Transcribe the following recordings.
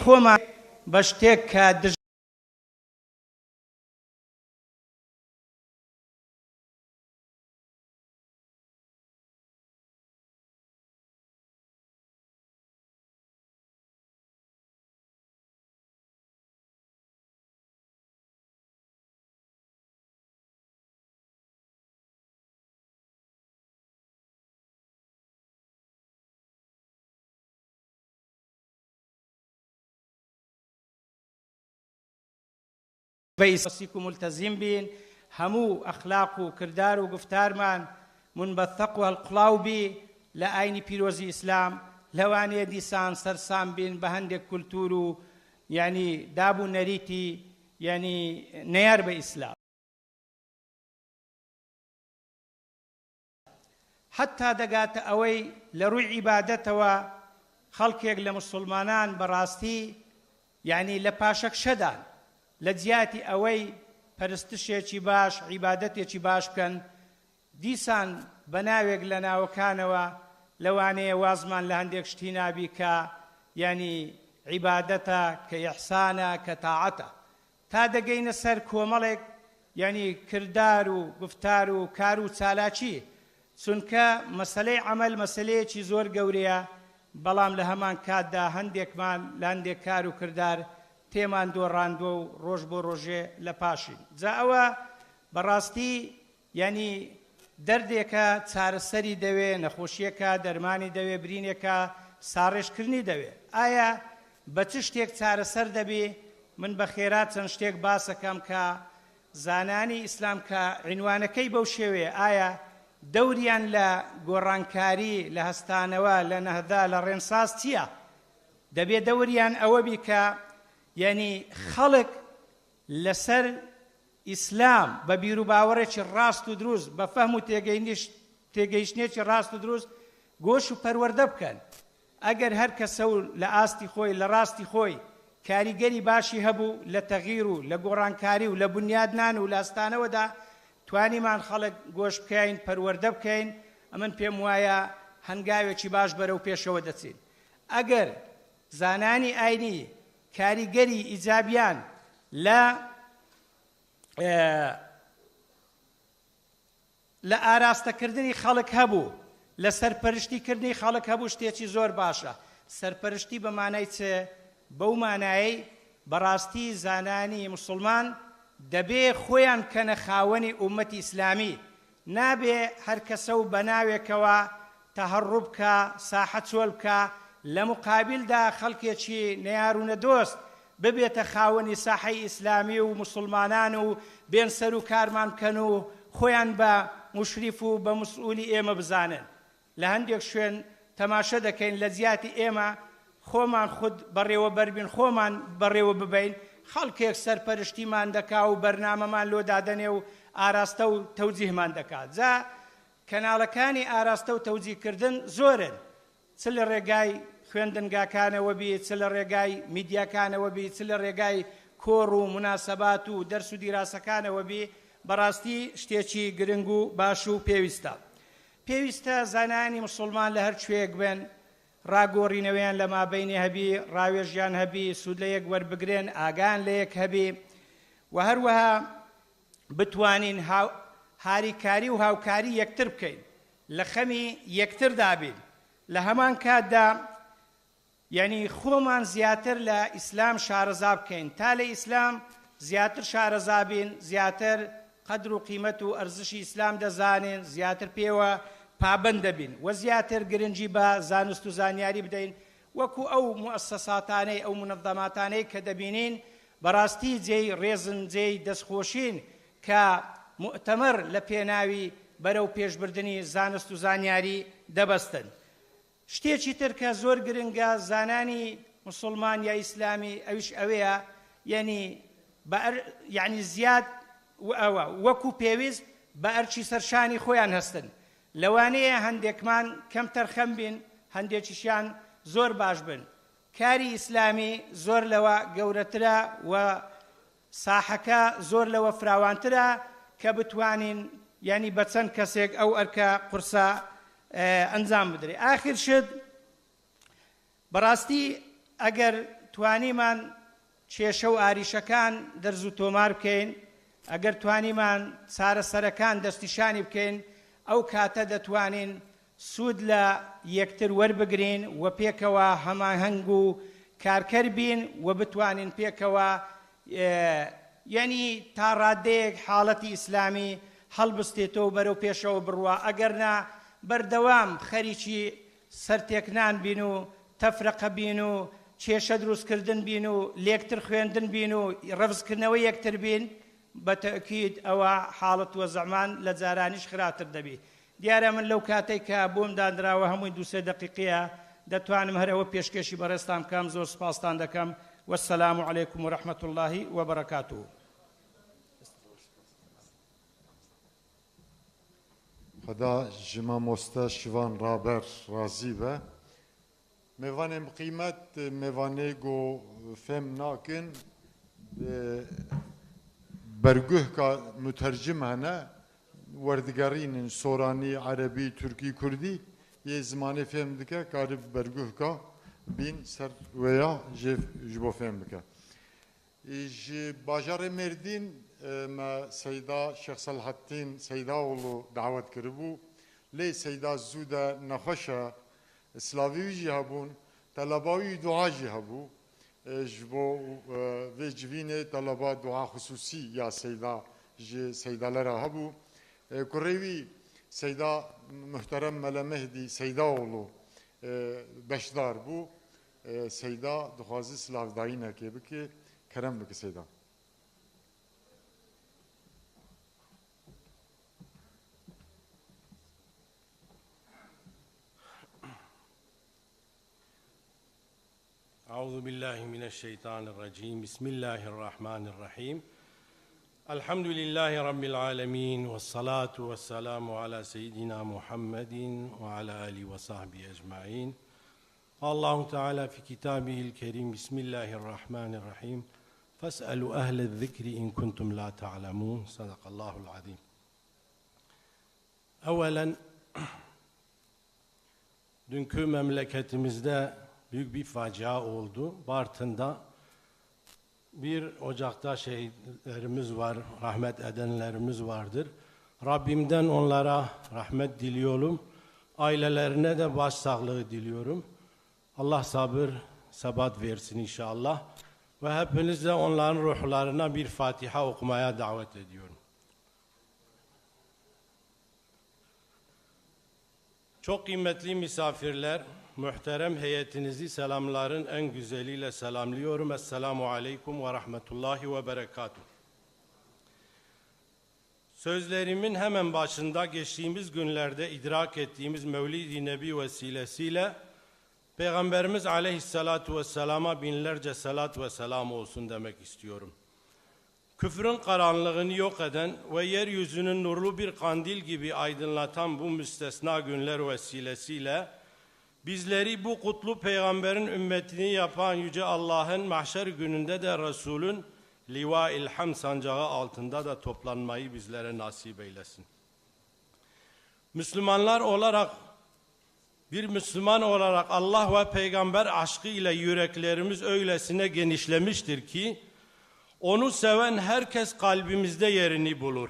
خۆمان بە شتێک کە بەیسیک و ملتەزیم بین هەموو ئەخلاق و کردار و گفتارمان منبەثەق و هەڵقڵاو بی لە ئاینی پیرۆزی ئیسلام لەوانەیە دیسان سەرسام بین بە هەندێک کولتور و یعنی دابوو نەریتی یعنی نەیار بە ئیسلام حتا دەگاتە ئەوەی لە ڕووی عیبادەتەوە خەڵکێک لە موسڵمانان بەڕاستی یعنی لە پاشەکشەدان لە جیاتی ئەوەی پەرستشێکی باش عیبادەتێکی باش بکەن دیسان بە ناوێک لە ناوەکانەوە لەوانەیە وازمان لە هەندێک شتی نابی کە یعنی عیبادەتە کە ئیحسانە کە تاعەتە تا دەگەینە سەر کۆمەڵێک یعنی کردار و گفتار و کار و چالاکی چونکە مەسەلەی عەمەل مەسەلەیەکی زۆر گەورەیە بەڵام لە هەمان کاتدا هەندێکمان لە هەندێک کار و کردار تێمان دۆڕاندووە و ڕۆژ بۆ ڕۆژێ لە پاشین جا ئەوە بەڕاستی یعنی دەردێکە چارەسەری دەوێ نەخۆشیەکە دەرمانی دەوێ برینێکە ساڕێژکردنی دەوێ ئایا بە چ شتێک چارەسەر دەبێ من بە خێرا چەند شتێک باسەکەم کە زانانی ئیسلام کە عنوانەکەی بەو شێوەیە ئایا دەوریان لە گۆڕانکاری لە هەستانەوە لە نەهدا لە ڕێنساز چییە دەبێت دەوریان ئەوە بی کە یعنی خەڵک لەسەر ئیسلام بە بیر و باوەڕێکی ڕاست و دروست بە فەهم و تێگەیشتنێکی ڕاست و دروست گۆش و پەروەردە بکەن ئەگەر هەر کەسە و لە ئاستی خۆی لە ڕاستی خۆی کاریگەری باشی هەبوو لە تەغیر و لە گۆڕانکاری و لە بنیادنان و لە ئەستانەوەدا توانیمان خەڵک گۆش بکەین پەروەردە بکەین ئەمن پێم وایە هەنگاوێکی باش بەرەو پێشەوە دەچین ئەگەر زانانی ئاینی کاریگەری ئیجابیان لە ئاراستەکردنی خەڵک هەبوو لە سەرپەرشتیکردنی خەڵک هەبوو شتێکی زۆر باشە سەرپەرشتی بە مانای چێ بەو مانایی بەڕاستی زانانی موسڵمان دەبێ خۆیان کەنە خاوەنی ئومەتی ئیسلامی نابێ هەر کەسە و بە ناوێکەوە تەهەڕوو بکە ساحە چۆل بکە لە مقابلدا خەڵکێکی نەیارونە دۆست ببێتە خاوەنی ساحەی ئیسلامی و موسڵمانان و بێن سەر و کارمان بکەن و خۆیان بە مشریف و بە مسئولی ئێمە بزانن لە هەندێک شوێن تەماشە دەکەین لە جیاتی ئێمە خۆمان خود بەڕێوە بەربین خۆمان بەڕێوە ببین خەڵکێک سەرپەرشتیمان دەکا و بەرنامەمان لۆ دادەنێ و ئاراستە و تەوجیهمان دەکات جا کەناڵەکانی ئاراستە و تەوجیهکردن زۆرن چ لە ڕێگای خوێندنگاکانەوە بی چ لە ڕێگای میدیاکانەوە بی چ لە ڕێگای کۆڕ و مناسەبات و دەرس و دیراسەکانەوە بی بەڕاستی شتێکی گرنگ و باش و پێویستە زانانی موسڵمان لە هەر کوێیەک بن ڕاگۆڕینەوەیان لە مابەینی هەبی ڕاوێژیان هەبی سوود لە یەک وەربگرێن ئاگان لە یەک هەبی و هەروەها بتوانین هاریکاری و هاوکاری یەکتر بکەین لە خەمی یەکتر دابین لە هەمان کاتدا یعنی خۆمان زیاتر لە ئیسلام شارەزا بکەین تا لە ئیسلام زیاتر شارەزا بین زیاتر قەدر و قیمەت و ئەرزشی ئیسلام دەزانین زیاتر پێوە پابەند دەبین و زیاتر گرنگی بە زانست و زانیاری بدەین وەکو ئەو موسساتانەی ئەو منەظەماتانەی کە دەبینین بەڕاستی جێی ڕێزن جێی دەستخۆشین کە مؤتەمەر لە پێناوی بەرەو پێشبردنی زانست و زانیاری دەبەستن شتێکی تر کە زۆر گرنگە زانانی موسڵمان یا ئیسلامی ئەویش ئەوەیە یعنی زیاد وەکو پێویست بە ئەرچی سەرشانی خۆیان هەستن لەوانەیە هەندێکمان کەم تەرخەم بین هەندێکیشیان زۆر باش بن کاری ئیسلامی زۆر لەوە گەورەترە و ساحەکە زۆر لەوە فراوانترە کە بتوانین یعنی بە چەند کەسێک ئەو ئەرکە قورسە ئەنجام بدرێ ئاخر شت بەڕاستی ئەگەر توانیمان کێشە و ئاریشەکان دەرز و تۆمار بکەین، ئەگەر توانیمان چارەسەرەکان دەستنیشانی بکەین، ئەو کاتە دەتوانین سوود لە یەکتر وەربگرین و پێکەوە هەماهەنگ و کارکەر بین و بتوانین پێکەوە یعنی تا ڕادەیەک حاڵەتی ئیسلامی هەڵبستێتەوە بەرەو پێشەوە بڕوە، ئەگەرنا بەردەوام خەریکی سەرتێکنان بین و تەفرەقە بین و کێشە دروستکردن بین و لێکتر خوێندن بین و ڕەفزکردنەوە یەکتر بین، بە تەکید ئەوە حاڵەت وە زەمان لە جارانیش خراپتر دەبی. دیارە من لەو کاتێک کە بۆم دانراوە هەمووی 2-3 دقیقەیە دەتوانم هەرەوە پێشکەشی بەڕێستان بکەم. زۆر سپاستان دەکەم. والسلام عليكم ورحمة الله وبركاته. خدا جما مستا شوان رابر راضی به میوانم قیمت میوانه گو فهم ناکن برگوه کا مترجم هنه وردگارین سورانی عربی ترکی کردی یه زمانی فهم دکه کاری برگوه کا بین سر ویا جبو فهم بکه. باجار مردین ما سیدا شیخ صلاح الدین سیدا اولو دعوت کربو لی سیدا زودا نخوشا اسلاوی جهبون طلباوی دعا جهبو جبو و جوینه طلبا دعا خصوصی یا سیدا لرا هبو کوریوی سیدا محترم ملا مهدی سیدا اولو بشدار بو سیدا دخوازی سلاو داینه که بکی کرم بکی سیدا. أعوذ بالله من الشيطان الرجيم. بسم الله الرحمن الرحيم. الحمد لله رب العالمين والصلاة والسلام على سيدنا محمد وعلى آله وصحبه أجمعين. الله تعالى في كتابه الكريم بسم الله الرحمن الرحيم فاسألوا أهل الذكر إن كنتم لا تعلمون. صدق الله العظيم. أولا dünkü memleketimizde büyük bir facia oldu. Bartın'da bir ocakta şehitlerimiz var, rahmet edenlerimiz vardır. Rabbimden onlara rahmet diliyorum. Ailelerine de başsağlığı diliyorum. Allah sabır, sebat versin inşallah. Ve hepiniz de onların ruhlarına bir Fatiha okumaya davet ediyorum. Çok kıymetli misafirler, muhterem heyetinizi selamların en güzeliyle selamlıyorum. Esselamu Aleyküm ve Rahmetullahi ve Berekatuhu. Sözlerimin hemen başında geçtiğimiz günlerde idrak ettiğimiz Mevlid-i Nebi vesilesiyle Peygamberimiz Aleyhisselatu Vesselam'a binlerce salat ve selam olsun demek istiyorum. Küfrün karanlığını yok eden ve yeryüzünün nurlu bir kandil gibi aydınlatan bu müstesna günler vesilesiyle bizleri bu kutlu peygamberin ümmetini yapan Yüce Allah'ın mahşer gününde de Resul'ün Liva-il Hamd sancağı altında da toplanmayı bizlere nasip eylesin. Müslümanlar olarak, bir Müslüman olarak Allah ve peygamber aşkı ile yüreklerimiz öylesine genişlemiştir ki onu seven herkes kalbimizde yerini bulur.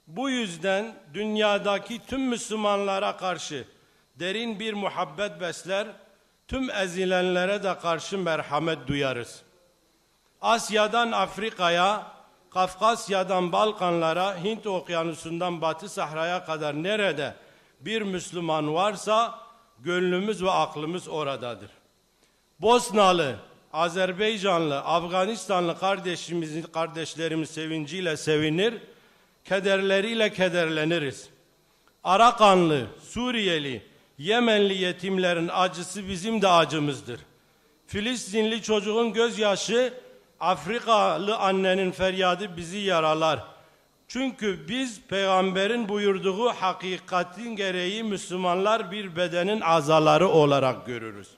Bu yüzden dünyadaki tüm Müslümanlara karşı derin bir muhabbet besler, tüm ezilenlere de karşı merhamet duyarız. Asya'dan Afrika'ya, Kafkasya'dan Balkanlara, Hint Okyanusu'ndan Batı Sahra'ya kadar nerede bir Müslüman varsa gönlümüz ve aklımız oradadır. Bosnalı, Azerbaycanlı, Afganistanlı kardeşlerimiz sevinciyle sevinir, kederleriyle kederleniriz. Arakanlı, Suriyeli, Yemenli yetimlerin acısı bizim de acımızdır. Filistinli çocuğun gözyaşı, Afrikalı annenin feryadı bizi yaralar. Çünkü biz peygamberin buyurduğu hakikatin gereği Müslümanlar bir bedenin azaları olarak görürüz.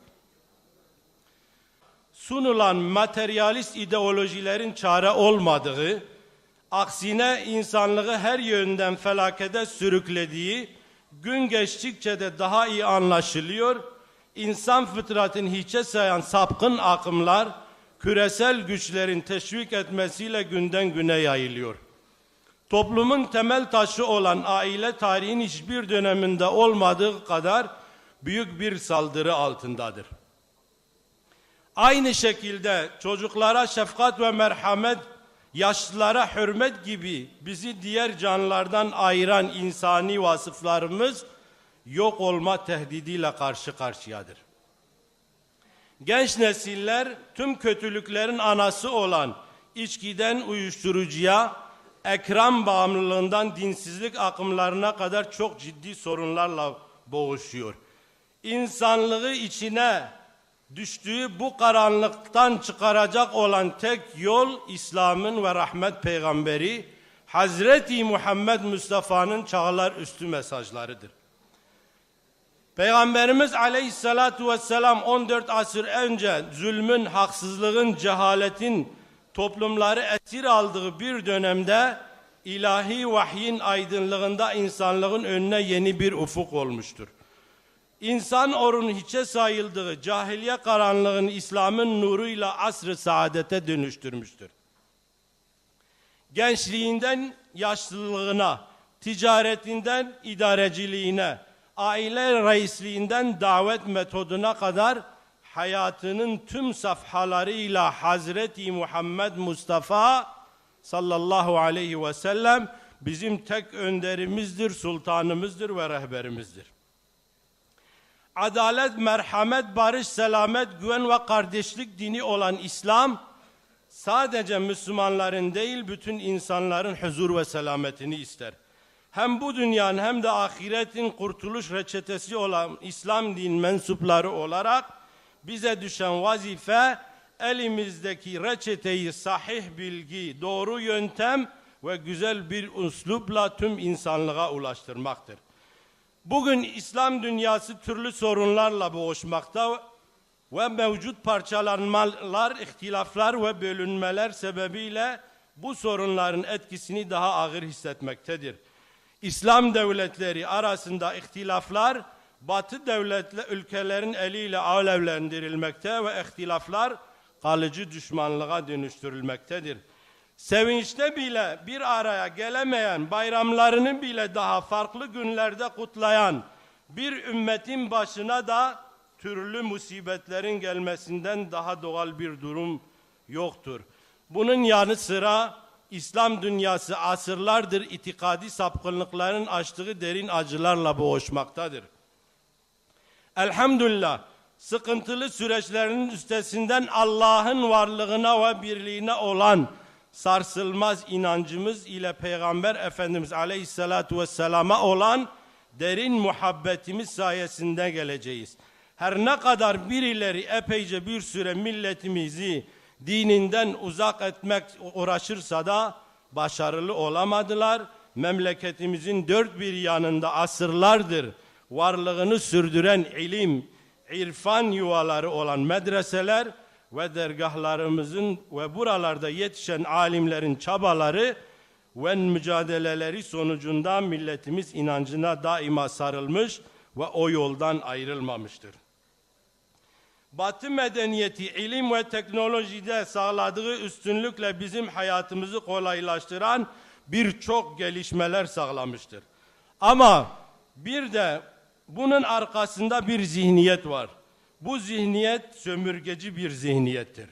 Sunulan materyalist ideolojilerin çare olmadığı, aksine insanlığı her yönden felakete sürüklediği gün geçtikçe de daha iyi anlaşılıyor. insan fıtratını hiçe sayan sapkın akımlar, küresel güçlerin teşvik etmesiyle günden güne yayılıyor. Toplumun temel taşı olan aile tarihin hiçbir döneminde olmadığı kadar büyük bir saldırı altındadır. Aynı şekilde çocuklara şefkat ve merhamet, yaşlılara hürmet gibi bizi diğer canlılardan ayıran insani vasıflarımız yok olma tehdidiyle karşı karşıyadır. Genç nesiller tüm kötülüklerin anası olan içkiden uyuşturucuya, ekran bağımlılığından dinsizlik akımlarına kadar çok ciddi sorunlarla boğuşuyor. İnsanlığı içine düştüğü bu karanlıktan çıkaracak olan tek yol İslam'ın ve rahmet peygamberi Hazreti Muhammed Mustafa'nın çağlar üstü mesajlarıdır. Peygamberimiz aleyhissalatu vesselam 14 asır önce zulmün, haksızlığın, cehaletin toplumları esir aldığı bir dönemde ilahi vahyin aydınlığında insanlığın önüne yeni bir ufuk olmuştur. İnsan orun hiçe sayıldığı cahiliye karanlığını İslam'ın nuruyla asr-ı saadete dönüştürmüştür. Gençliğinden yaşlılığına, ticaretinden idareciliğine, aile reisliğinden davet metoduna kadar hayatının tüm safhalarıyla Hazreti Muhammed Mustafa sallallahu aleyhi ve sellem bizim tek önderimizdir, sultanımızdır ve rehberimizdir. Adalet, merhamet, barış, selamet, güven ve kardeşlik dini olan İslam sadece Müslümanların değil bütün insanların huzur ve selametini ister. Hem bu dünyanın hem de ahiretin kurtuluş reçetesi olan İslam din mensupları olarak bize düşen vazife elimizdeki reçeteyi sahih bilgi, doğru yöntem ve güzel bir üslupla tüm insanlığa ulaştırmaktır. Bugün İslam dünyası türlü sorunlarla boğuşmakta ve mevcut parçalanmalar, ihtilaflar ve bölünmeler sebebiyle bu sorunların etkisini daha ağır hissetmektedir. İslam devletleri arasında ihtilaflar Batı ülkelerin eliyle alevlendirilmekte ve ihtilaflar kalıcı düşmanlığa dönüştürülmektedir. Sevinçte bile bir araya gelemeyen, bayramlarını bile daha farklı günlerde kutlayan bir ümmetin başına da türlü musibetlerin gelmesinden daha doğal bir durum yoktur. Bunun yanı sıra İslam dünyası asırlardır itikadi sapkınlıkların açtığı derin acılarla boğuşmaktadır. Elhamdülillah sıkıntılı süreçlerinin üstesinden Allah'ın varlığına ve birliğine olan sarsılmaz inancımız ile Peygamber Efendimiz Aleyhisselatü Vesselam'a olan derin muhabbetimiz sayesinde geleceğiz. Her ne kadar birileri epeyce bir süre milletimizi dininden uzak etmek uğraşırsa da başarılı olamadılar. Memleketimizin dört bir yanında asırlardır varlığını sürdüren ilim, irfan yuvaları olan medreseler ve dergahlarımızın ve buralarda yetişen alimlerin çabaları ve mücadeleleri sonucunda milletimiz inancına daima sarılmış ve o yoldan ayrılmamıştır. Batı medeniyeti ilim ve teknolojide sağladığı üstünlükle bizim hayatımızı kolaylaştıran birçok gelişmeler sağlamıştır. Ama bir de bunun arkasında bir zihniyet var. Bu zihniyet sömürgeci bir zihniyettir.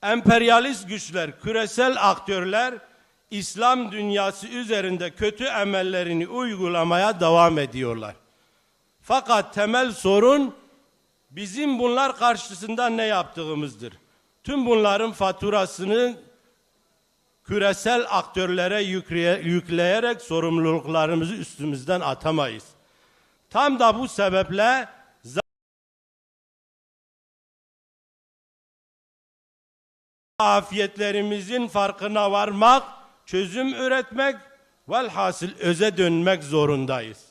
Emperyalist güçler, küresel aktörler İslam dünyası üzerinde kötü emellerini uygulamaya devam ediyorlar. Fakat temel sorun bizim bunlar karşısında ne yaptığımızdır. Tüm bunların faturasını küresel aktörlere yükleyerek sorumluluklarımızı üstümüzden atamayız. Tam da bu sebeple afiyetlerimizin farkına varmak, çözüm üretmek, velhasıl öze dönmek zorundayız.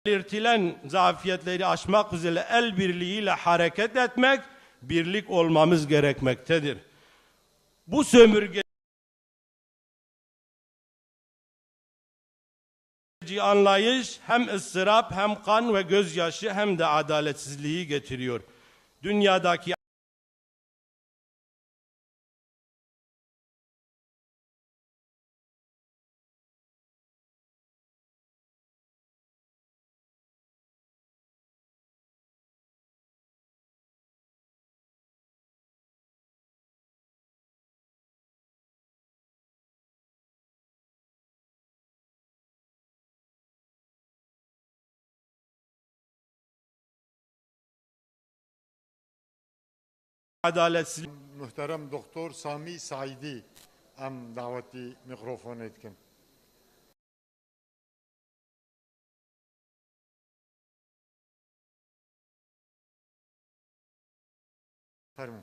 Belirtilen zafiyetleri aşmak üzere el birliğiyle hareket etmek, birlik olmamız gerekmektedir. Bu sömürge Anlayış hem ıstırap hem kan ve gözyaşı hem de adaletsizliği getiriyor. Dünyadaki adaletsizlik Muhterem Doktor Sami Saidi em daveti mikrofon etkin. فرموا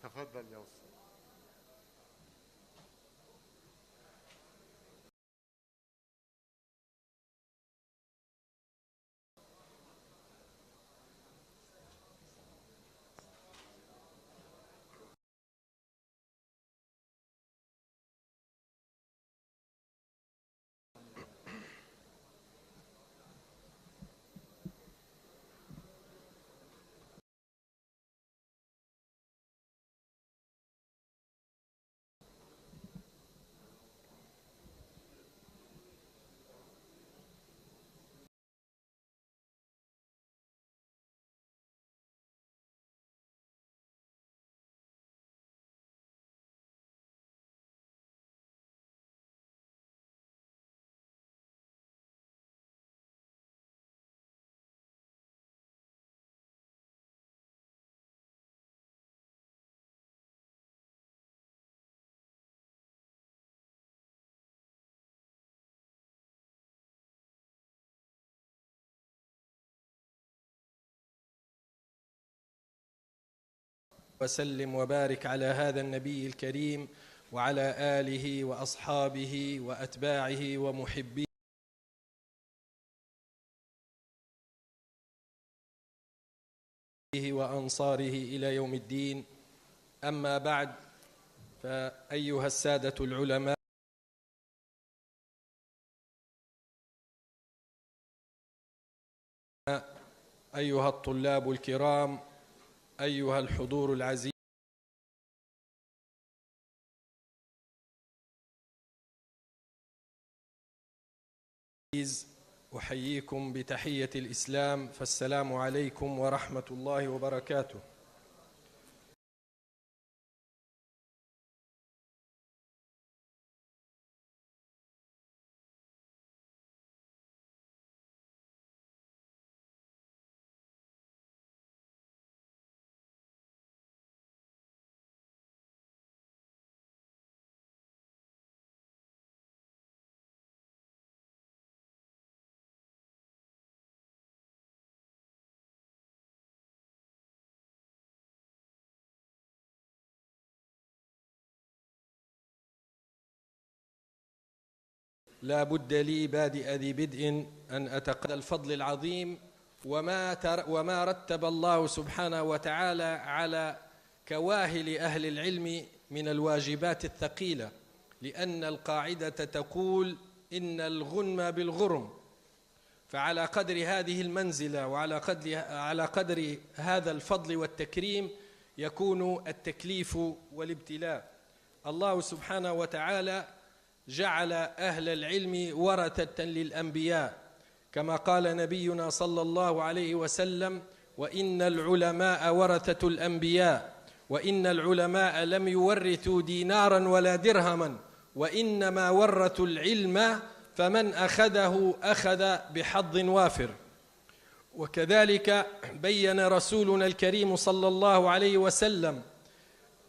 تفضل يا أستاذ. وسلم وبارك على هذا النبي الكريم وعلى آله وأصحابه وأتباعه ومحبيه وأنصاره إلى يوم الدين. أما بعد، فأيها السادة العلماء، أيها الطلاب الكرام، أيها الحضور العزيز، أحييكم بتحية الإسلام، فالسلام عليكم ورحمة الله وبركاته. لا بد لي بادئ ذي بدء أن أتقدم الفضل العظيم وما رتب الله سبحانه وتعالى على كواهل أهل العلم من الواجبات الثقيلة، لأن القاعدة تقول إن الغنم بالغرم، فعلى قدر هذه المنزلة وعلى قدر هذا الفضل والتكريم يكون التكليف والابتلاء. الله سبحانه وتعالى جعل أهل العلم ورثة للأنبياء، كما قال نبينا صلى الله عليه وسلم: وإن العلماء ورثة الأنبياء، وإن العلماء لم يورثوا دينارا ولا درهما، وإنما ورثوا العلم، فمن أخذه أخذ بحظ وافر. وكذلك بين رسولنا الكريم صلى الله عليه وسلم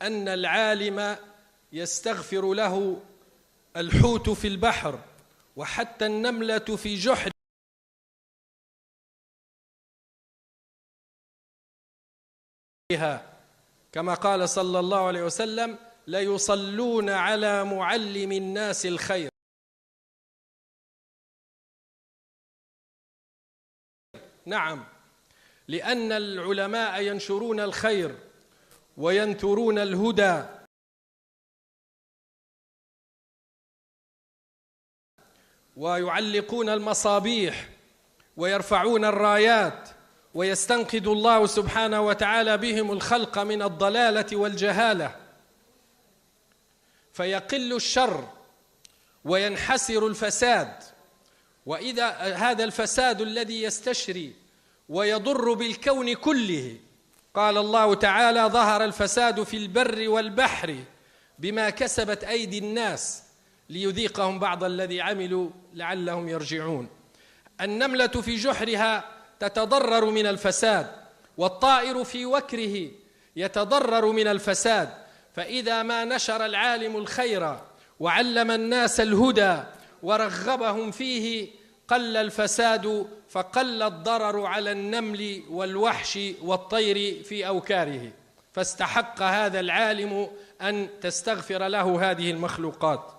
أن العالم يستغفر له الحوت في البحر، وحتى النملة في جحر، كما قال صلى الله عليه وسلم: ليصلون على معلم الناس الخير. نعم، لأن العلماء ينشرون الخير وينثرون الهدى، ويعلقون المصابيح ويرفعون الرايات، ويستنقذ الله سبحانه وتعالى بهم الخلق من الضلالة والجهالة، فيقل الشر وينحسر الفساد. وإذا هذا الفساد الذي يستشري ويضر بالكون كله، قال الله تعالى: ظهر الفساد في البر والبحر بما كسبت أيدي الناس ليذيقهم بعض الذي عملوا لعلهم يرجعون. النملة في جحرها تتضرر من الفساد، والطائر في وكره يتضرر من الفساد. فإذا ما نشر العالم الخير وعلم الناس الهدى ورغبهم فيه قل الفساد، فقل الضرر على النمل والوحش والطير في أوكاره، فاستحق هذا العالم أن تستغفر له هذه المخلوقات.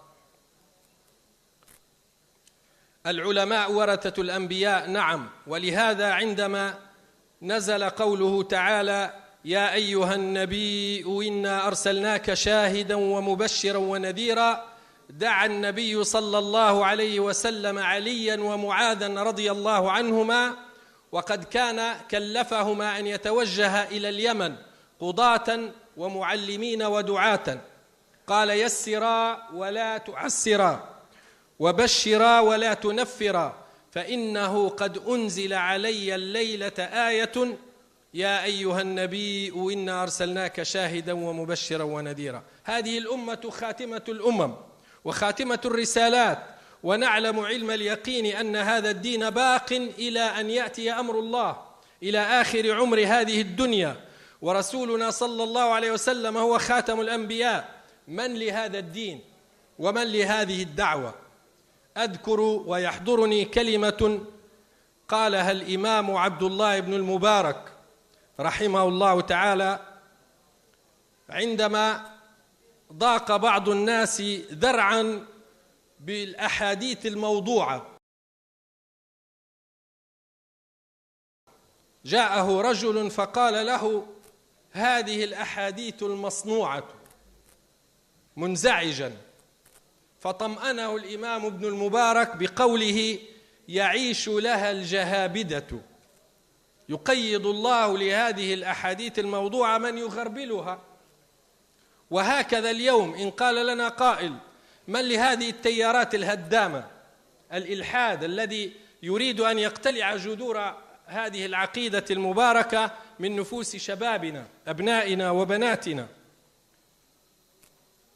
العلماء ورثة الأنبياء، نعم، ولهذا عندما نزل قوله تعالى: يا أيها النبي إنا أرسلناك شاهدا ومبشرا ونذيرا، دعا النبي صلى الله عليه وسلم عليا ومعاذا رضي الله عنهما، وقد كان كلفهما أن يتوجها إلى اليمن قضاة ومعلمين ودعاة، قال: يسرا ولا تعسرا، وبشرا ولا تنفرا، فإنه قد أنزل علي الليلة آية يا أيها النبي إنا أرسلناك شاهدا ومبشرا ونذيرا. هذه الأمة خاتمة الأمم وخاتمة الرسالات، ونعلم علم اليقين أن هذا الدين باق إلى أن يأتي أمر الله، إلى آخر عمر هذه الدنيا، ورسولنا صلى الله عليه وسلم هو خاتم الأنبياء. من لهذا الدين ومن لهذه الدعوة؟ أذكر ويحضرني كلمة قالها الإمام عبد الله بن المبارك رحمه الله تعالى عندما ضاق بعض الناس ذرعا بالأحاديث الموضوعة. جاءه رجل فقال له: هذه الأحاديث المصنوعة، منزعجا، فطمأنه الإمام ابن المبارك بقوله: يعيش لها الجهابدة. يقيد الله لهذه الأحاديث الموضوعة من يغربلها. وهكذا اليوم إن قال لنا قائل: من لهذه التيارات الهدامة، الإلحاد الذي يريد أن يقتلع جذور هذه العقيدة المباركة من نفوس شبابنا أبنائنا وبناتنا،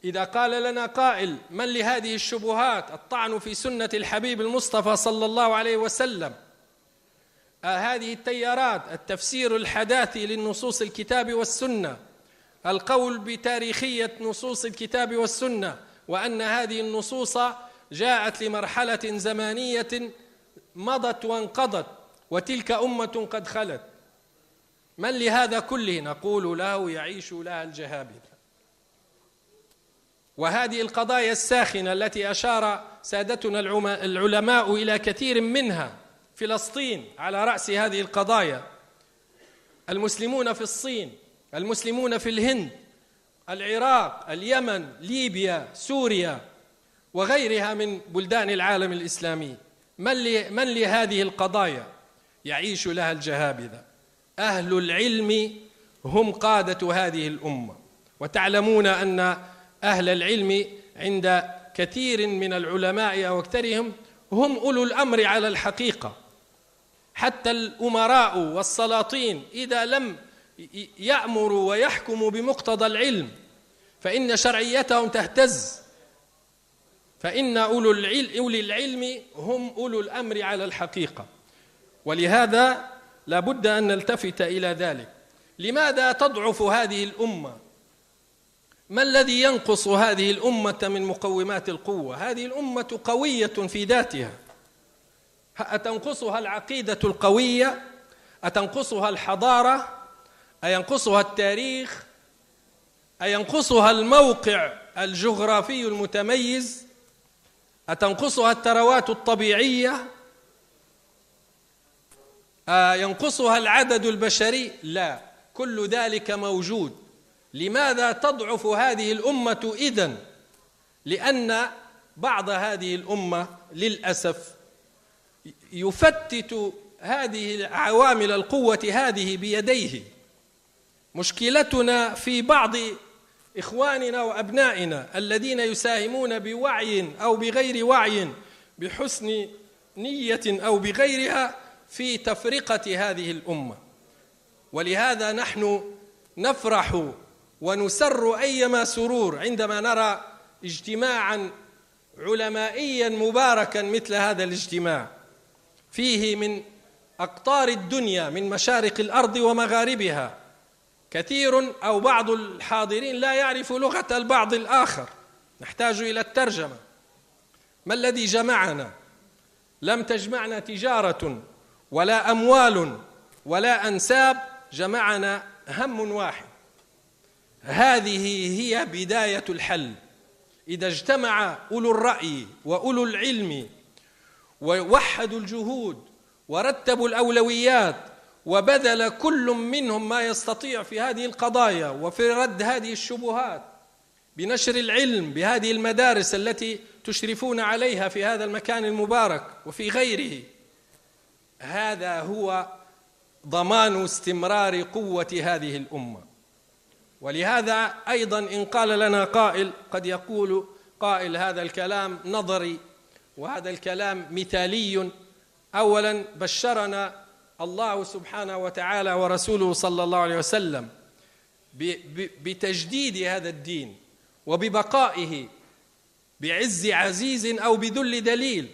إذا قال لنا قائل: من لهذه الشبهات، الطعن في سنة الحبيب المصطفى صلى الله عليه وسلم، هذه التيارات، التفسير الحداثي للنصوص الكتاب والسنة، القول بتاريخية نصوص الكتاب والسنة، وأن هذه النصوص جاءت لمرحلة زمانية مضت وانقضت، وتلك أمة قد خلت، من لهذا كله؟ نقول له: يعيش لها الجهابذة. وهذه القضايا الساخنة التي أشار سادتنا العلماء إلى كثير منها، فلسطين على رأس هذه القضايا، المسلمون في الصين، المسلمون في الهند، العراق، اليمن، ليبيا، سوريا، وغيرها من بلدان العالم الإسلامي، من لهذه القضايا؟ يعيش لها الجهابذة. أهل العلم هم قادة هذه الأمة، وتعلمون أن أهل العلم عند كثير من العلماء أو أكثرهم هم أولو الأمر على الحقيقة. حتى الأمراء والسلاطين إذا لم يأمروا ويحكموا بمقتضى العلم فإن شرعيتهم تهتز، فإن أولي العلم هم أولو الأمر على الحقيقة. ولهذا لا بد أن نلتفت إلى ذلك. لماذا تضعف هذه الأمة؟ ما الذي ينقص هذه الأمة من مقومات القوة؟ هذه الأمة قوية في ذاتها، أتنقصها العقيدة القوية؟ أتنقصها الحضارة؟ أينقصها التاريخ؟ أينقصها الموقع الجغرافي المتميز؟ أتنقصها الثروات الطبيعية؟ ينقصها العدد البشري؟ لا، كل ذلك موجود. لماذا تضعف هذه الأمة إذن؟ لأن بعض هذه الأمة للأسف يفتت هذه عوامل القوة هذه بيديه. مشكلتنا في بعض إخواننا وأبنائنا الذين يساهمون بوعي أو بغير وعي، بحسن نية أو بغيرها، في تفرقة هذه الأمة. ولهذا نحن نفرح ونسر أيما سرور عندما نرى اجتماعا علمائيا مباركا مثل هذا الاجتماع، فيه من أقطار الدنيا، من مشارق الأرض ومغاربها، كثير أو بعض الحاضرين لا يعرف لغة البعض الآخر، نحتاج إلى الترجمة. ما الذي جمعنا؟ لم تجمعنا تجارة ولا أموال ولا أنساب، جمعنا هم واحد. هذه هي بداية الحل. إذا اجتمع أولو الرأي وأولو العلم ووحدوا الجهود ورتبوا الأولويات وبذل كل منهم ما يستطيع في هذه القضايا وفي رد هذه الشبهات، بنشر العلم بهذه المدارس التي تشرفون عليها في هذا المكان المبارك وفي غيره، هذا هو ضمان استمرار قوة هذه الأمة. ولهذا أيضا إن قال لنا قائل، قد يقول قائل هذا الكلام نظري وهذا الكلام مثالي. أولا بشرنا الله سبحانه وتعالى ورسوله صلى الله عليه وسلم بتجديد هذا الدين وببقائه بعز عزيز أو بذل دليل.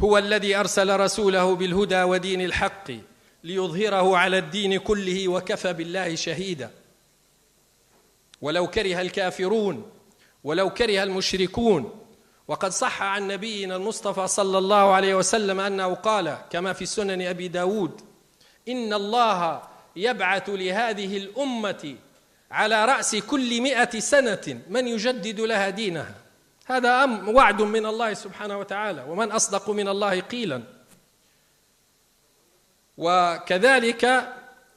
هو الذي أرسل رسوله بالهدى ودين الحق ليظهره على الدين كله وكفى بالله شهيدا. ولو كره الكافرون ولو كره المشركون. وقد صح عن نبينا المصطفى صلى الله عليه وسلم أنه قال كما في سنن أبي داود: إن الله يبعث لهذه الأمة على رأس كل 100 سنة من يجدد لها دينها. هذا وعد من الله سبحانه وتعالى، ومن أصدق من الله قيلا. وكذلك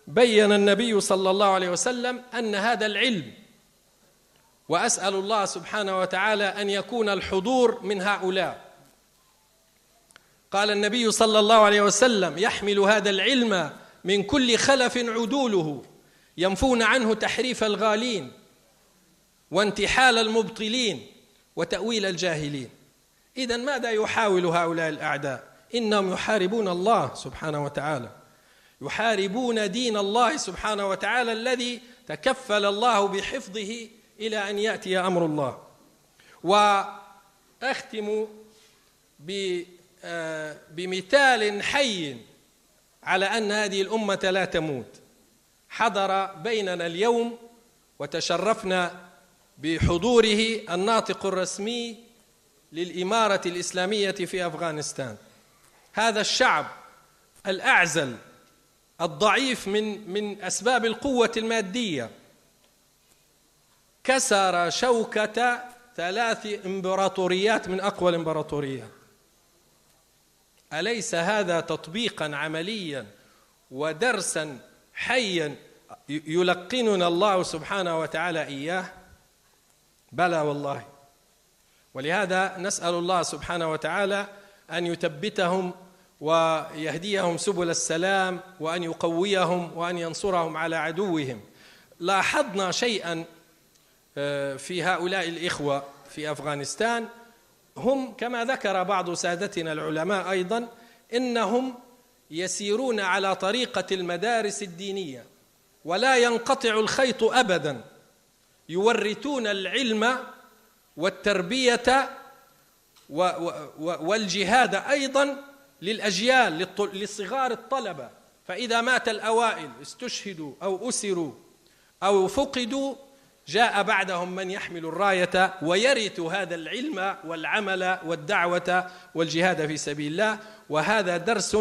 بين النبي صلى الله عليه وسلم أن هذا العلم، وأسأل الله سبحانه وتعالى أن يكون الحضور من هؤلاء. قال النبي صلى الله عليه وسلم: يحمل هذا العلم من كل خلف عدوله ينفون عنه تحريف الغالين وانتحال المبطلين وتأويل الجاهلين. إذن ماذا يحاول هؤلاء الأعداء؟ إنهم يحاربون الله سبحانه وتعالى، يحاربون دين الله سبحانه وتعالى الذي تكفل الله بحفظه إلى أن يأتي أمر الله. وأختم بمثال حي على أن هذه الأمة لا تموت. حضر بيننا اليوم وتشرفنا بحضوره الناطق الرسمي للإمارة الإسلامية في أفغانستان. هذا الشعب الأعزل الضعيف من أسباب القوة المادية كسر شوكة 3 إمبراطوريات من أقوى الإمبراطوريات. أليس هذا تطبيقا عمليا ودرسا حيا يلقننا الله سبحانه وتعالى إياه؟ بلى والله. ولهذا نسأل الله سبحانه وتعالى أن يثبتهم ويهديهم سبل السلام، وأن يقويهم وأن ينصرهم على عدوهم. لاحظنا شيئا في هؤلاء الإخوة في أفغانستان، هم كما ذكر بعض سادتنا العلماء أيضا إنهم يسيرون على طريقة المدارس الدينية ولا ينقطع الخيط أبدا، يورثون العلم والتربية والجهاد أيضا للأجيال، لصغار الطلبة. فإذا مات الأوائل استشهدوا أو أسروا أو فقدوا، جاء بعدهم من يحمل الراية ويرث هذا العلم والعمل والدعوة والجهاد في سبيل الله. وهذا درس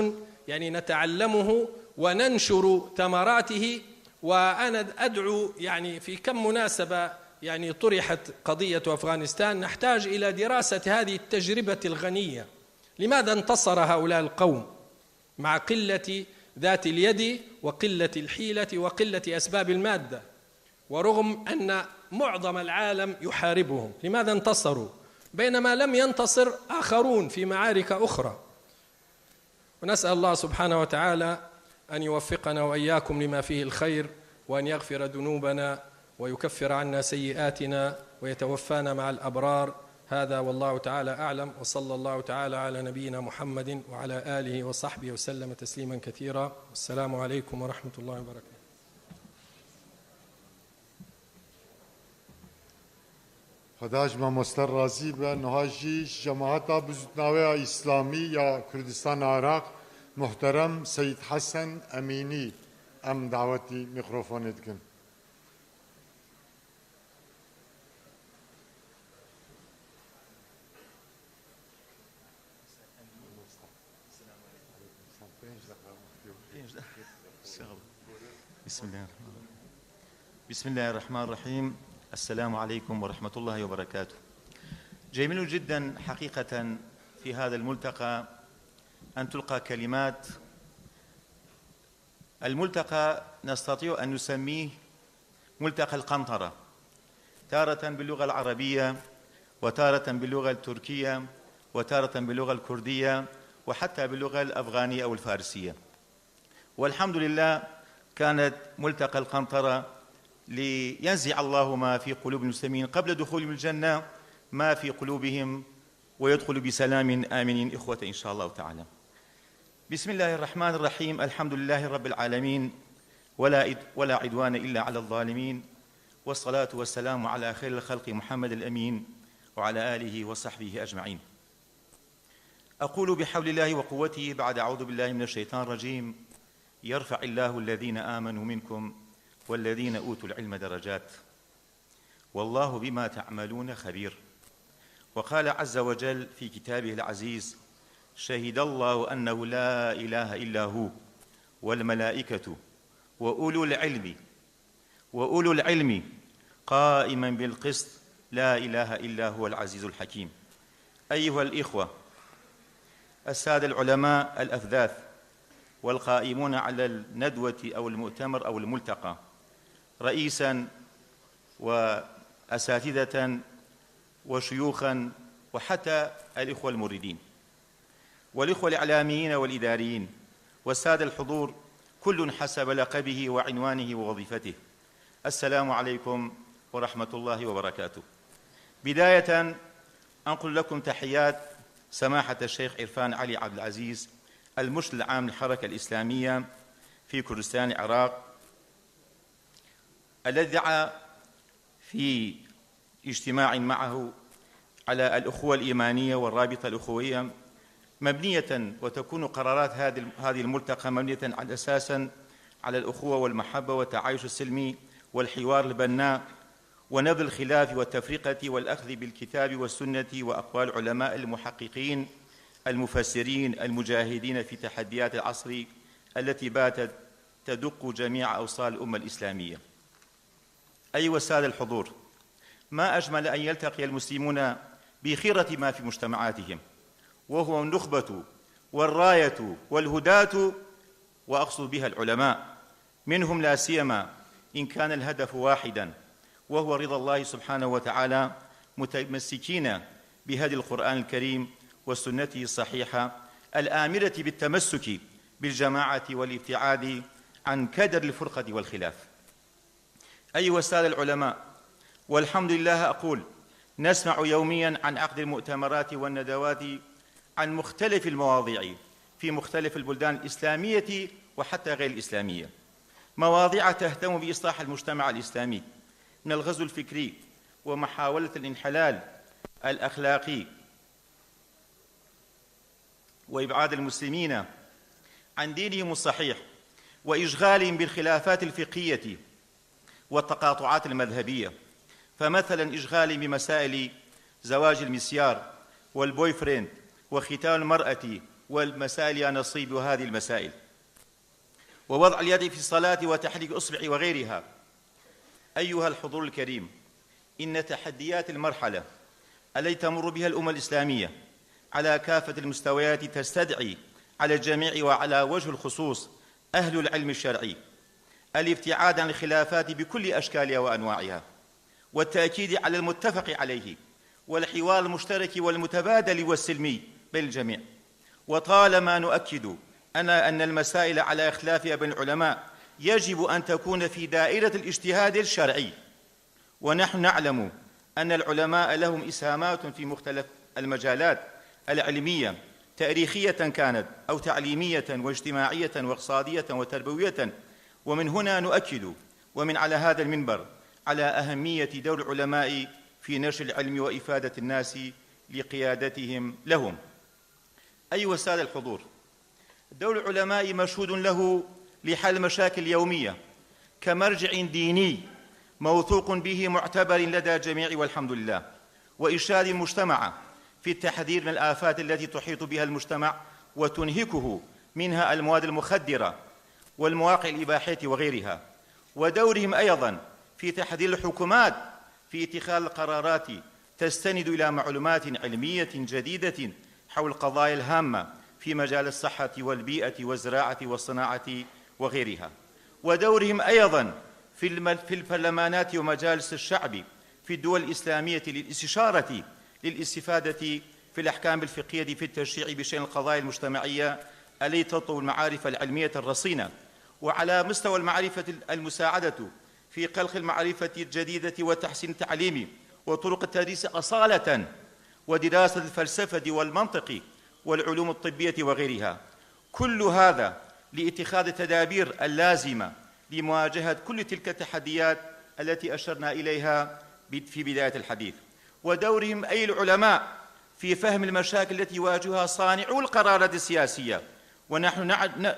يعني نتعلمه وننشر ثمراته. وأنا أدعو يعني في كم مناسبة يعني طرحت قضية أفغانستان، نحتاج إلى دراسة هذه التجربة الغنية. لماذا انتصر هؤلاء القوم مع قلة ذات اليد وقلة الحيلة وقلة أسباب المادة، ورغم أن معظم العالم يحاربهم؟ لماذا انتصروا؟ بينما لم ينتصر آخرون في معارك أخرى. ونسأل الله سبحانه وتعالى أن يوفقنا وإياكم لما فيه الخير، وأن يغفر ذنوبنا ويكفر عنا سيئاتنا ويتوفانا مع الأبرار. هذا والله تعالى أعلم، وصلى الله تعالى على نبينا محمد وعلى آله وصحبه وسلم تسليما كثيرا. والسلام عليكم ورحمة الله وبركاته. خداش ما مستر رازي بنهاجي جماعة بزناوية إسلامي يا كردستان عراق محترم سيد حسن أميني أم دعوتي ميكروفون يدكن. بسم الله الرحمن الرحيم. السلام عليكم ورحمة الله وبركاته. جميل جدا حقيقة في هذا الملتقى أن تلقى كلمات. الملتقى نستطيع أن نسميه ملتقى القنطرة، تارة باللغة العربية، وتارة باللغة التركية، وتارة باللغة الكردية، وحتى باللغة الأفغانية أو الفارسية. والحمد لله كانت ملتقى القنطرة لينزع الله ما في قلوب المسلمين قبل دخولهم الجنة ما في قلوبهم، ويدخل بسلام آمنين إخوة إن شاء الله تعالى. بسم الله الرحمن الرحيم. الحمد لله رب العالمين، ولا عدوان إلا على الظالمين، والصلاة والسلام على خير الخلق محمد الأمين وعلى آله وصحبه أجمعين. أقول بحول الله وقوته بعد أعوذ بالله من الشيطان الرجيم: يرفع الله الذين آمنوا منكم والذين أوتوا العلم درجات والله بما تعملون خبير. وقال عز وجل في كتابه العزيز: شهد الله أنه لا إله إلا هو والملائكة وأولو العلم قائما بالقسط لا إله إلا هو العزيز الحكيم. أيها الإخوة السادة العلماء الأفذاذ والقائمون على الندوة أو المؤتمر أو الملتقى، رئيسا وأساتذة وشيوخا، وحتى الإخوة المريدين والإخوة الإعلاميين والإداريين والسادة الحضور، كل حسب لقبه وعنوانه ووظيفته، السلام عليكم ورحمة الله وبركاته. بداية أنقل لكم تحيات سماحة الشيخ عرفان علي عبد العزيز، المرشد العام للحركة الإسلامية في كردستان العراق، الذي دعا في اجتماع معه على الأخوة الإيمانية والرابطة الأخوية، مبنية وتكون قرارات هذه الملتقى مبنية على أساسا على الأخوة والمحبة والتعايش السلمي والحوار البناء ونبذ الخلاف والتفرقة والأخذ بالكتاب والسنة وأقوال علماء المحققين المفسرين المجاهدين في تحديات العصر التي باتت تدق جميع أوصال الأمة الإسلامية. أيها السادة الحضور، ما أجمل أن يلتقي المسلمون بخيرة ما في مجتمعاتهم، وهو النخبة والراية والهداة، وأقصد بها العلماء، منهم لا سيما إن كان الهدف واحدا وهو رضا الله سبحانه وتعالى، متمسكين بهدي القرآن الكريم وسنته الصحيحة الآمرة بالتمسك بالجماعة والابتعاد عن كدر الفرقة والخلاف. أيها السادة العلماء، والحمد لله أقول نسمع يوميا عن عقد المؤتمرات والندوات عن مختلف المواضيع في مختلف البلدان الإسلامية وحتى غير الإسلامية، مواضيع تهتم بإصلاح المجتمع الإسلامي من الغزو الفكري ومحاولة الانحلال الأخلاقي وإبعاد المسلمين عن دينهم الصحيح وإشغالهم بالخلافات الفقهية والتقاطعات المذهبية، فمثلا إشغالهم بمسائل زواج المسيار والبوي فريند وختان المرأة والمسائل النصيب وهذه المسائل، ووضع اليد في الصلاة وتحريك الإصبع وغيرها. أيها الحضور الكريم، إن تحديات المرحلة التي تمر بها الأمة الإسلامية على كافة المستويات تستدعي على الجميع وعلى وجه الخصوص أهل العلم الشرعي الابتعاد عن الخلافات بكل أشكالها وأنواعها، والتأكيد على المتفق عليه والحوار المشترك والمتبادل والسلمي بين الجميع. وطالما نؤكد أن المسائل على اختلافها بين العلماء يجب أن تكون في دائرة الاجتهاد الشرعي، ونحن نعلم أن العلماء لهم إسهامات في مختلف المجالات العلمية تاريخية كانت أو تعليمية واجتماعية واقتصادية وتربوية. ومن هنا نؤكد ومن على هذا المنبر على أهمية دور العلماء في نشر العلم وإفادة الناس لقيادتهم لهم. أيها السادة الحضور، دور العلماء مشهود له لحل المشاكل اليومية كمرجع ديني موثوق به معتبر لدى الجميع والحمد لله، وإرشاد المجتمع في التحذير من الآفات التي تحيط بها المجتمع وتنهكه، منها المواد المخدرة والمواقع الإباحية وغيرها. ودورهم أيضا في تحذير الحكومات في اتخاذ القرارات تستند إلى معلومات علمية جديدة حول القضايا الهامة في مجال الصحة والبيئة والزراعة والصناعة وغيرها. ودورهم أيضا في البرلمانات ومجالس الشعب في الدول الإسلامية للاستفادة في الأحكام الفقهية في التشريع بشأن القضايا المجتمعية التي تطلب المعارف العلمية الرصينة. وعلى مستوى المعرفة المساعدة في خلق المعرفة الجديدة وتحسين التعليم وطرق التدريس أصالة، ودراسة الفلسفة والمنطق والعلوم الطبية وغيرها. كل هذا لاتخاذ التدابير اللازمة لمواجهة كل تلك التحديات التي أشرنا إليها في بداية الحديث. ودورهم أي العلماء في فهم المشاكل التي يواجهها صانعو القرارات السياسية.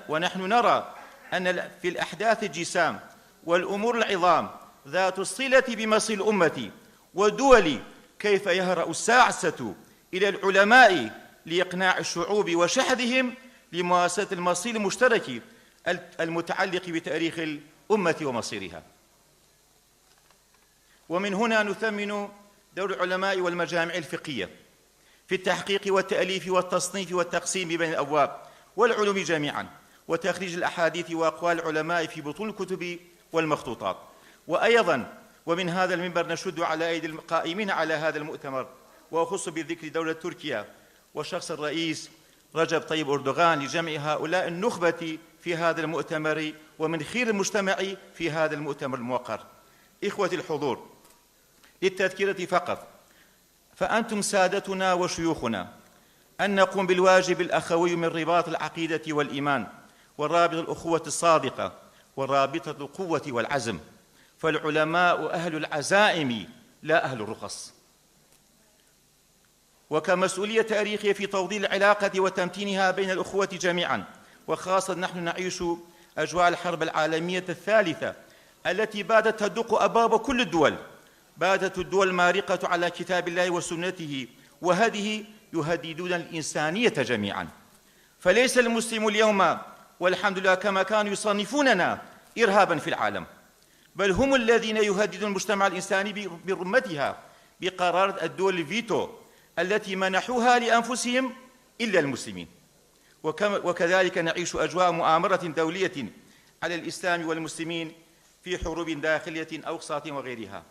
ونحن نرى أن في الأحداث الجسام والأمور العظام ذات الصلة بمصير الأمة والدول كيف يهرأ الساعسة إلى العلماء لإقناع الشعوب وشحذهم لمواساة المصير المشترك المتعلق بتاريخ الأمة ومصيرها. ومن هنا نثمن دور العلماء والمجامع الفقهية في التحقيق والتأليف والتصنيف والتقسيم بين الأبواب والعلوم جميعا، وتخريج الأحاديث وأقوال العلماء في بطون الكتب والمخطوطات. وأيضا ومن هذا المنبر نشد على أيدي القائمين على هذا المؤتمر، وأخص بالذكر دولة تركيا وشخص الرئيس رجب طيب أردوغان لجمع هؤلاء النخبة في هذا المؤتمر ومن خير المجتمع في هذا المؤتمر الموقر. إخوتي الحضور، للتذكرة فقط، فأنتم سادتنا وشيوخنا أن نقوم بالواجب الأخوي من رباط العقيدة والإيمان ورابط الأخوة الصادقة ورابطة القوة والعزم، فالعلماء أهل العزائم لا أهل الرخص. وكمسؤولية تاريخية في توضيح العلاقة وتمتينها بين الأخوة جميعا، وخاصة نحن نعيش أجواء الحرب العالمية الثالثة التي باتت تدق أبواب كل الدول. باتت الدول مارقة على كتاب الله وسنته وهذه يهددون الإنسانية جميعا. فليس المسلم اليوم والحمد لله كما كانوا يصنفوننا إرهابا في العالم، بل هم الذين يهددون المجتمع الإنساني برمتها بقرار الدول الفيتو التي منحوها لأنفسهم إلا المسلمين. وكذلك نعيش أجواء مؤامرة دولية على الإسلام والمسلمين في حروب داخلية أو اقتصادية وغيرها.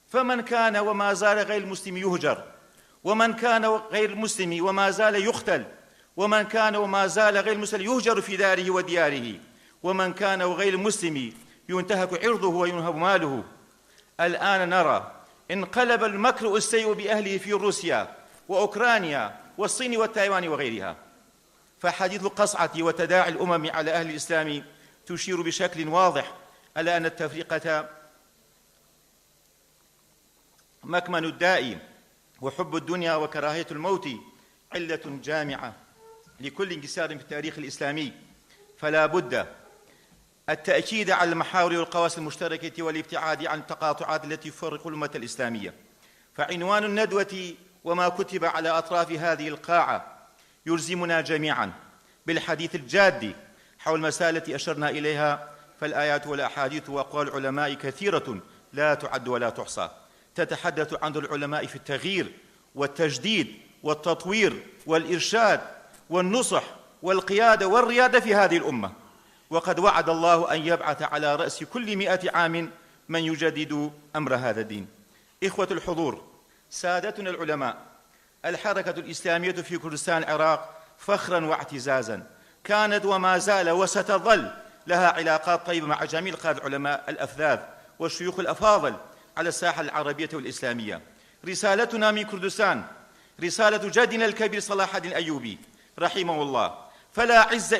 فمن كان وما زال غير المسلم يهجر، ومن كان غير المسلم وما زال يقتل، ومن كان وما زال غير المسلم يهجر في داره ودياره، ومن كان وغير المسلم ينتهك عرضه وينهب ماله. الآن نرى انقلب المكر السيء بأهله في روسيا وأوكرانيا والصين والتايوان وغيرها. فحديث القصعة وتداعي الأمم على أهل الإسلام تشير بشكل واضح على أن التفرقة مكمن الداء، وحب الدنيا وكراهية الموت علة جامعة لكل انكسار في التاريخ الإسلامي. فلا بد التأكيد على المحاور والقواس المشتركة والابتعاد عن التقاطعات التي تفرق الأمة الإسلامية. فعنوان الندوة وما كتب على أطراف هذه القاعة يلزمنا جميعا بالحديث الجاد حول المسائل التي أشرنا إليها، فالآيات والأحاديث وأقوال العلماء كثيرة لا تعد ولا تحصى، تتحدث عن العلماء في التغيير والتجديد والتطوير والإرشاد والنصح والقيادة والريادة في هذه الأمة. وقد وعد الله أن يبعث على رأس كل 100 عام من يجدد أمر هذا الدين. إخوة الحضور، سادتنا العلماء، الحركة الإسلامية في كردستان العراق فخرا واعتزازا كانت وما زال وستظل لها علاقات طيبة مع جميع القادة العلماء الأفذاذ والشيوخ الأفاضل على الساحة العربية والإسلامية. رسالتنا من كردستان رسالة جدنا الكبير صلاح الدين الأيوبي رحمه الله: فلا عز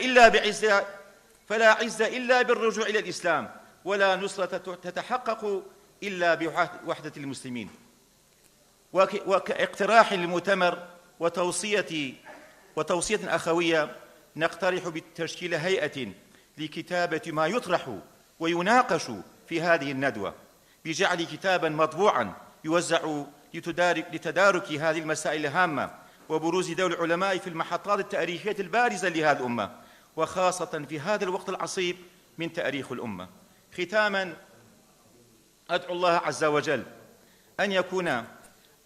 إلا بالرجوع إلى الإسلام، ولا نصرة تتحقق إلا بوحدة المسلمين. وكاقتراح للمؤتمر وتوصية أخوية، نقترح بتشكيل هيئة لكتابة ما يطرح ويناقش في هذه الندوة، بجعل كتابا مطبوعا يوزع لتدارك هذه المسائل الهامة وبروز دور العلماء في المحطات التاريخية البارزة لهذه الأمة، وخاصة في هذا الوقت العصيب من تاريخ الأمة. ختاما، أدعو الله عز وجل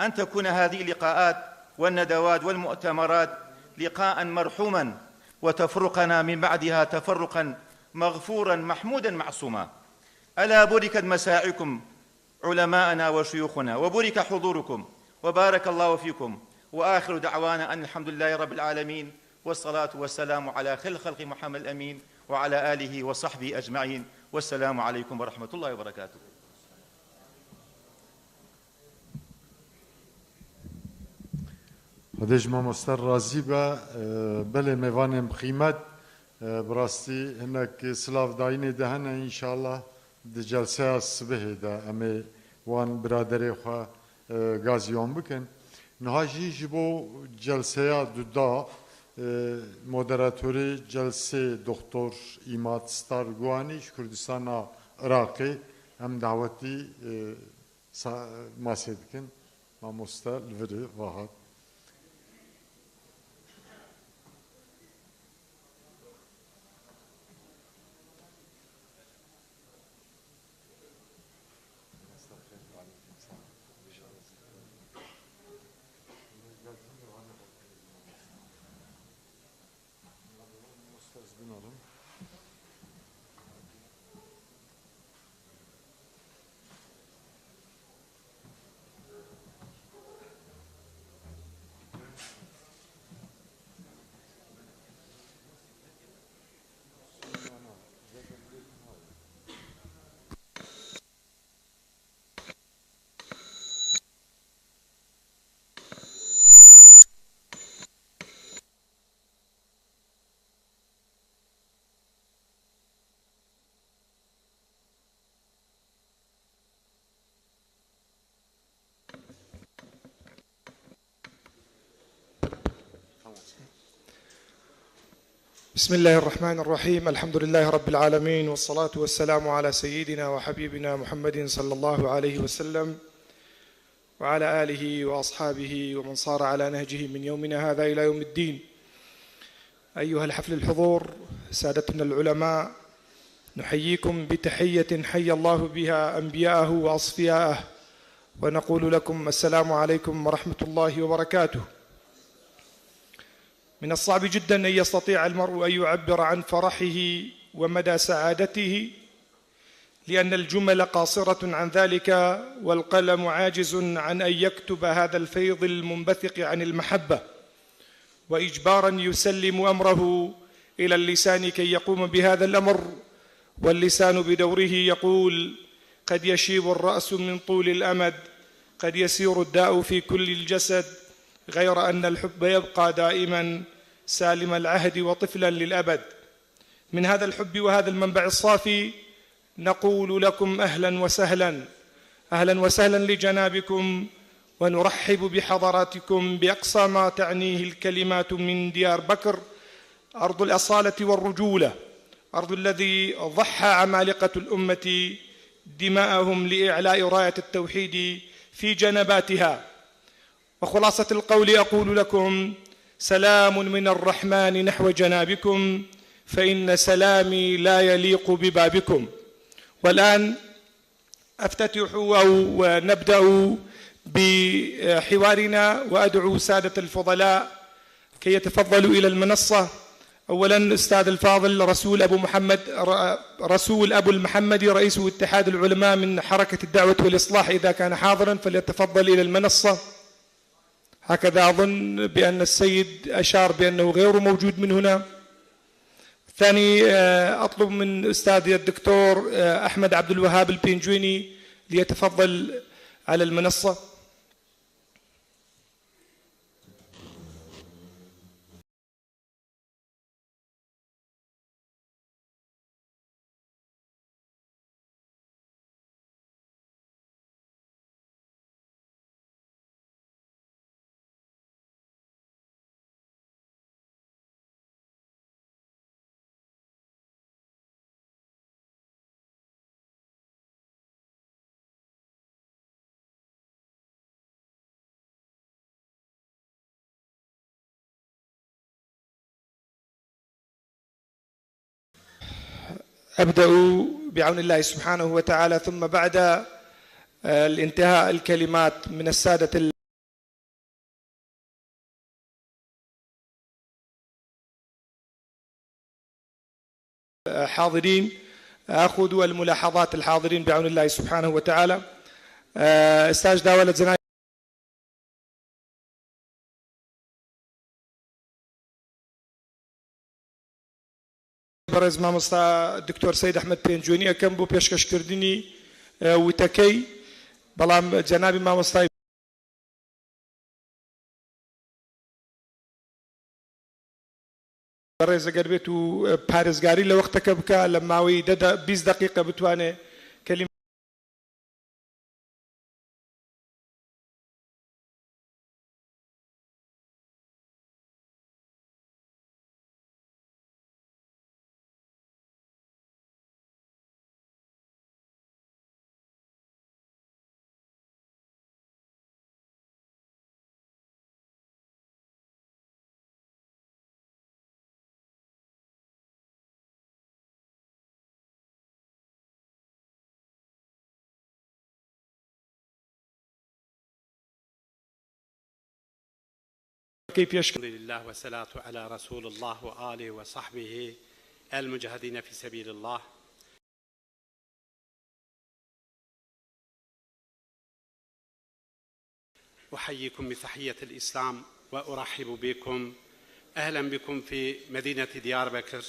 أن تكون هذه اللقاءات والندوات والمؤتمرات لقاء مرحوما، وتفرقنا من بعدها تفرقا مغفورا محمودا معصوما. ألا بركت مساعيكم علماءنا وشيوخنا، وبرك حضوركم، وبارك الله فيكم. وآخر دعوانا أن الحمد لله رب العالمين، والصلاة والسلام على خير الخلق محمد الأمين وعلى آله وصحبه أجمعين، والسلام عليكم ورحمة الله وبركاته. هدیج ما مستر رازی با بله میوانم قیمت براستی هنک سلاف داینه دهنه انشالله د جلسه الصبح ده امی وان برادری خوا گازیون بکن نهاجی جبو جلسه دودا مودراتوری جلسه دکتر ایماد ستار گوانیش کردستان عراقی هم دعوتی ماسه بکن ما مستر لوری واحد. بسم الله الرحمن الرحيم. الحمد لله رب العالمين، والصلاة والسلام على سيدنا وحبيبنا محمد صلى الله عليه وسلم وعلى آله وأصحابه ومن صار على نهجه من يومنا هذا إلى يوم الدين. أيها الحفل الحضور، سادتنا العلماء، نحييكم بتحية حي الله بها أنبياءه وأصفياءه، ونقول لكم السلام عليكم ورحمة الله وبركاته. من الصعب جدا أن يستطيع المرء أن يعبر عن فرحه ومدى سعادته، لأن الجمل قاصرة عن ذلك، والقلم عاجز عن أن يكتب هذا الفيض المنبثق عن المحبة، وإجبارا يسلم أمره إلى اللسان كي يقوم بهذا الأمر، واللسان بدوره يقول: قد يشيب الرأس من طول الأمد، قد يسير الداء في كل الجسد، غير أن الحب يبقى دائما سالم العهد وطفلا للأبد. من هذا الحب وهذا المنبع الصافي نقول لكم أهلا وسهلا، أهلا وسهلا لجنابكم، ونرحب بحضراتكم بأقصى ما تعنيه الكلمات من ديار بكر، أرض الأصالة والرجولة، أرض الذي ضحى عمالقة الأمة دماءهم لإعلاء راية التوحيد في جنباتها. وخلاصة القول أقول لكم: سلام من الرحمن نحو جنابكم، فإن سلامي لا يليق ببابكم. والآن أفتتح أو نبدأ بحوارنا، وأدعو سادة الفضلاء كي يتفضلوا إلى المنصة. أولا أستاذ الفاضل رسول أبو المحمدي رئيس اتحاد العلماء من حركة الدعوة والإصلاح إذا كان حاضرا فليتفضل إلى المنصة. هكذا أظن بأن السيد أشار بأنه غير موجود من هنا. ثاني أطلب من أستاذ الدكتور أحمد عبد الوهاب البينجويني ليتفضل على المنصة. أبدأ بعون الله سبحانه وتعالى، ثم بعد الانتهاء الكلمات من السادة الحاضرين أخذ الملاحظات الحاضرين بعون الله سبحانه وتعالى. استاذ داولة زناي برز مامۆستا دکتۆر سەید ئەحمەد پێنجوێنی ئەەکەم بۆ پێشکەشکردنی وتەکەی، بەڵام جەنابی مامۆستای بەڕێز ئەگەر بێت و پارێزگاری لە وەختەکە بکە لە ماوەی 20 دقیقە بتوانێت کەلیمە الحمد لله والصلاة على رسول الله وآله وصحبه المجاهدين في سبيل الله. أحييكم بتحية الإسلام وأرحب بكم، أهلا بكم في مدينة ديار بكر.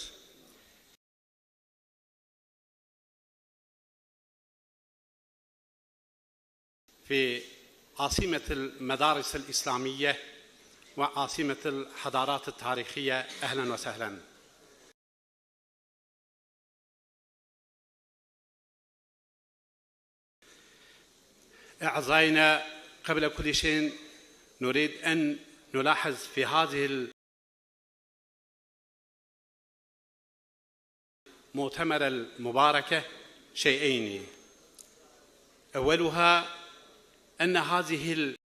في عاصمة المدارس الإسلامية وعاصمة الحضارات التاريخية، أهلا وسهلا. أعزائنا، قبل كل شيء نريد أن نلاحظ في هذه المؤتمر المباركة شيئين. أولها أن هذه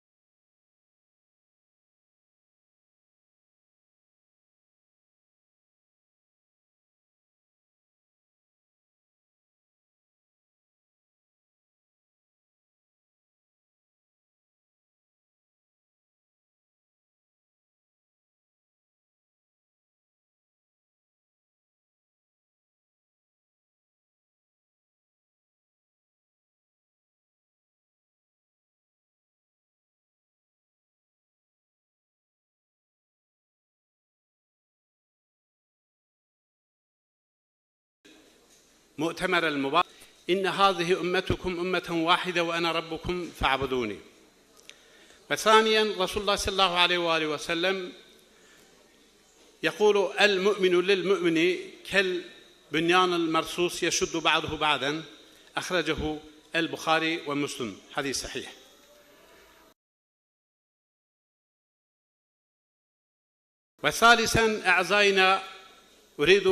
مؤتمر المبارك إن هذه أمتكم أمة واحدة وأنا ربكم فاعبدوني. وثانيا رسول الله صلى الله عليه وآله وسلم يقول المؤمن للمؤمن كالبنيان المرصوص يشد بعضه بعضا، أخرجه البخاري ومسلم، حديث صحيح. وثالثا أعزائنا، أريد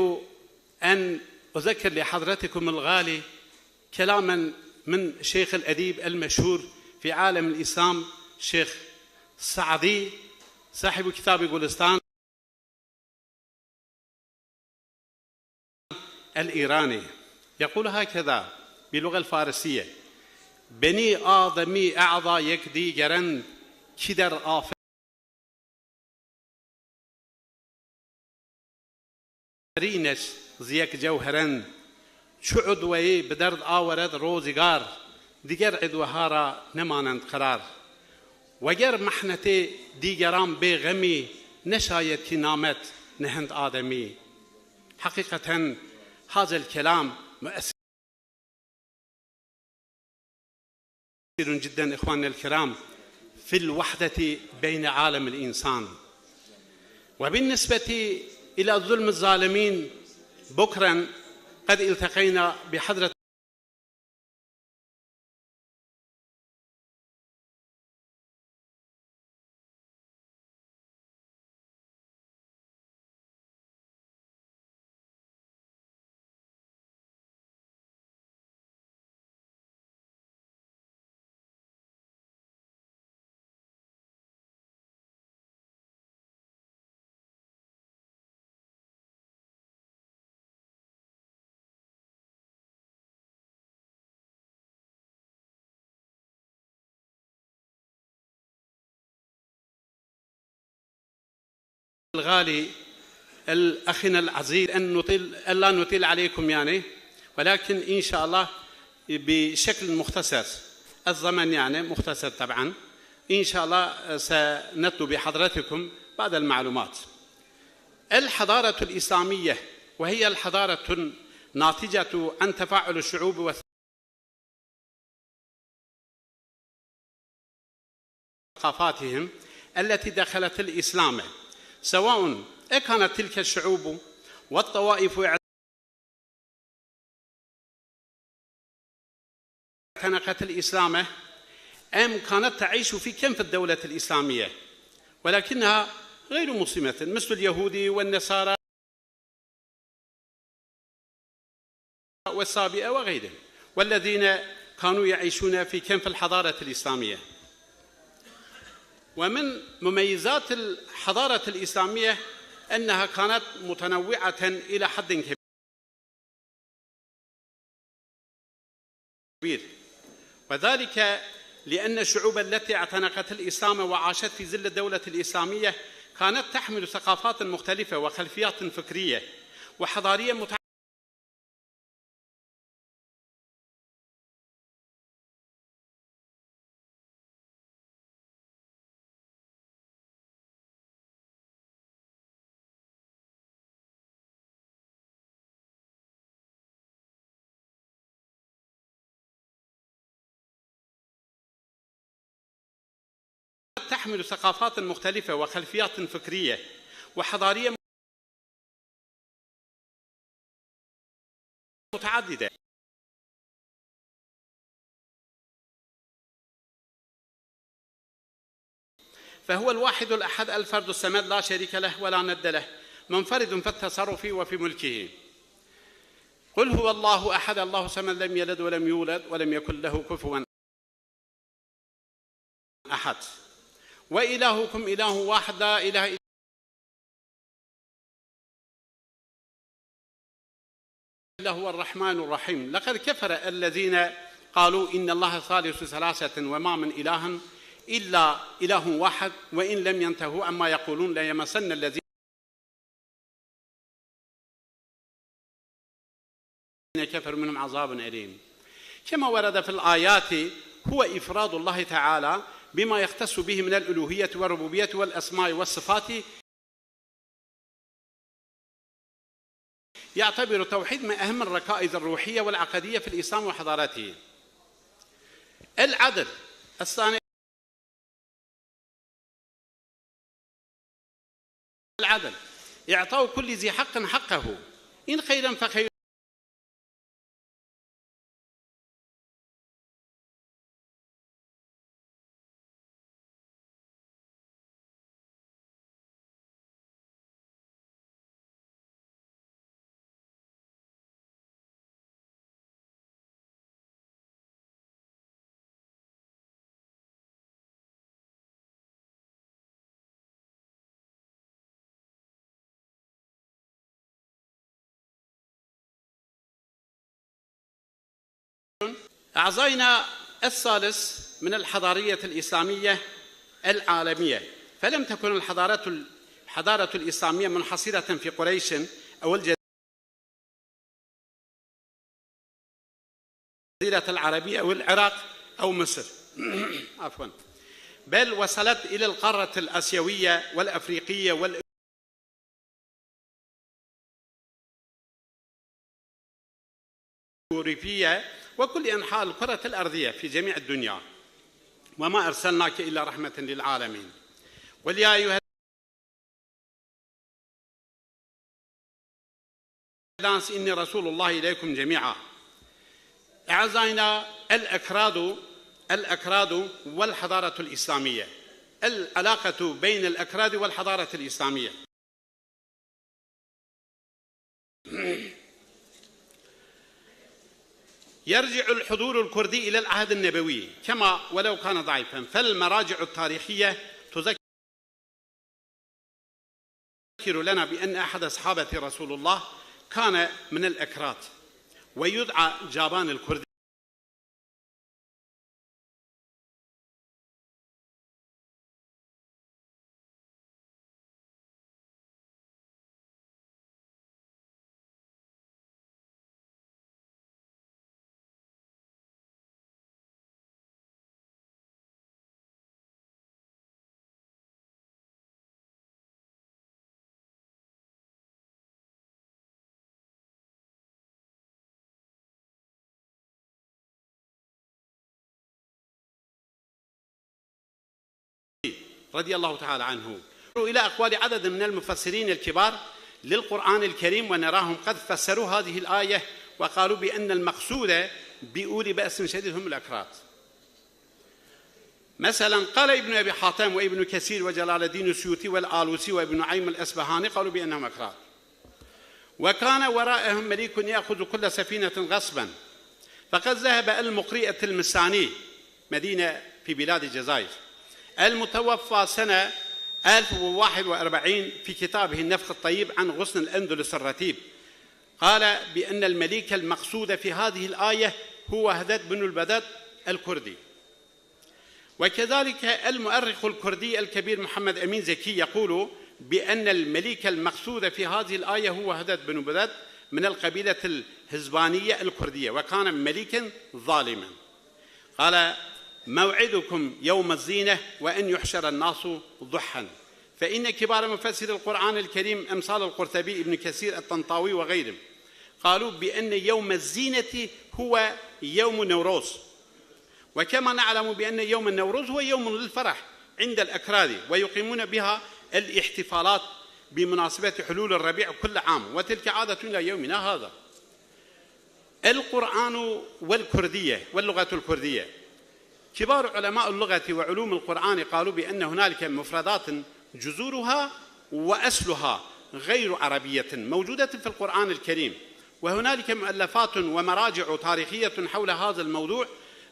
أن أذكر لحضرتكم الغالي كلاما من شيخ الأديب المشهور في عالم الإسلام، شيخ سعدي صاحب كتاب غلستان الإيراني، يقول هكذا باللغة الفارسية: بني آدمی اعضا یک دیگرند کی در آفت رينش زيك جوهرن شعد وي بدرد آورد روزگار دیگر ادوهارا نمانند قرار وگر محنت دیگران بغمی نشاید که نامت نهند آدمی. حقيقة هذا الكلام مؤثر جدا إخواننا الكرام في الوحدة بين عالم الإنسان. وبالنسبة إلى ظلم الظالمين بكرا قد التقينا بحضرة الغالي الأخنا العزيز ألا نطيل عليكم يعني، ولكن إن شاء الله بشكل مختصر، الزمن يعني مختصر طبعا، إن شاء الله سنتلو بحضرتكم بعض المعلومات. الحضارة الإسلامية وهي الحضارة ناتجة عن تفاعل الشعوب وثقافاتهم التي دخلت الإسلام، سواء كانت تلك الشعوب والطوائف اعتنقت الإسلام أم كانت تعيش في كنف الدولة الإسلامية ولكنها غير مسلمة مثل اليهود والنصارى والسابئة وغيرهم، والذين كانوا يعيشون في كنف الحضارة الإسلامية. ومن مميزات الحضارة الإسلامية أنها كانت متنوعة إلى حد كبير، وذلك لأن الشعوب التي اعتنقت الإسلام وعاشت في ظل الدولة الإسلامية كانت تحمل ثقافات مختلفة وخلفيات فكرية وحضارية متعددة، تحمل ثقافات مختلفة وخلفيات فكرية وحضارية متعددة. فهو الواحد الأحد الفرد الصمد لا شريك له ولا ند له، منفرد في التصرف وفي ملكه. قل هو الله أحد الله الصمد لم يلد ولم يولد ولم يكن له كفوا أحد. وإلهكم إله واحد لا إله إلا هو الرحمن الرحيم. لقد كفر الذين قالوا إن الله ثالث ثلاثة وما من إله إلا إله واحد وإن لم ينتهوا عما يقولون ليمسن الذين كفروا منهم عذاب أليم. كما ورد في الآيات هو إفراد الله تعالى بما يختص به من الألوهية والربوبية والأسماء والصفات، يعتبر التوحيد من أهم الركائز الروحية والعقدية في الإسلام وحضارته. العدل الثاني، العدل إعطاء كل ذي حق حقه، إن خيرا فخير أعضينا الثالث من الحضارية الإسلامية العالمية، فلم تكن الحضارة الإسلامية منحصرة في قريش أو الجزيرة الجزيرة العربية أو العراق أو مصر عفوا، بل وصلت إلى القارة الآسيوية والأفريقية والأوروبية وكل أنحاء الكرة الأرضية في جميع الدنيا، وما أرسلناك إلا رحمة للعالمين. قل يا أيها الناس إني رسول الله إليكم جميعا. أعزائنا الأكراد والحضارة الإسلامية، العلاقة بين الأكراد والحضارة الإسلامية. يرجع الحضور الكردي إلى العهد النبوي كما ولو كان ضعيفا، فالمراجع التاريخية تذكر لنا بأن أحد أصحابة رسول الله كان من الأكراد ويدعى جابان الكردي. رضي الله تعالى عنه. إلى أقوال عدد من المفسرين الكبار للقرآن الكريم، ونراهم قد فسروا هذه الآية وقالوا بأن المقصود بأولي بأس شديد هم الأكراد. مثلا قال ابن أبي حاتم وابن كثير وجلال الدين السيوطي والآلوسي وابن نعيم الأسبهاني قالوا بأنهم أكراد، وكان وراءهم مليك يأخذ كل سفينة غصبا، فقد ذهب المقري التلمساني مدينة في بلاد الجزائر المتوفى سنة 1041 في كتابه النفخ الطيب عن غصن الأندلس الرتيب، قال بأن الملك المقصود في هذه الآية هو هدد بن البدد الكردي. وكذلك المؤرخ الكردي الكبير محمد أمين زكي يقول بأن الملك المقصود في هذه الآية هو هدد بن بدد من القبيلة الهزبانية الكردية، وكان ملكا ظالما. قال موعدكم يوم الزينة وأن يحشر الناس ضحا، فإن كبار مفسر القرآن الكريم أمثال القرطبي ابن كثير الطنطاوي وغيرهم قالوا بأن يوم الزينة هو يوم نوروز، وكما نعلم بأن يوم النوروز هو يوم للفرح عند الأكراد، ويقيمون بها الاحتفالات بمناسبة حلول الربيع كل عام، وتلك عادة إلى يومنا هذا. القرآن والكردية واللغة الكردية، كبار علماء اللغة وعلوم القرآن قالوا بأن هنالك مفردات جذورها وأصلها غير عربية موجودة في القرآن الكريم، وهنالك مؤلفات ومراجع تاريخية حول هذا الموضوع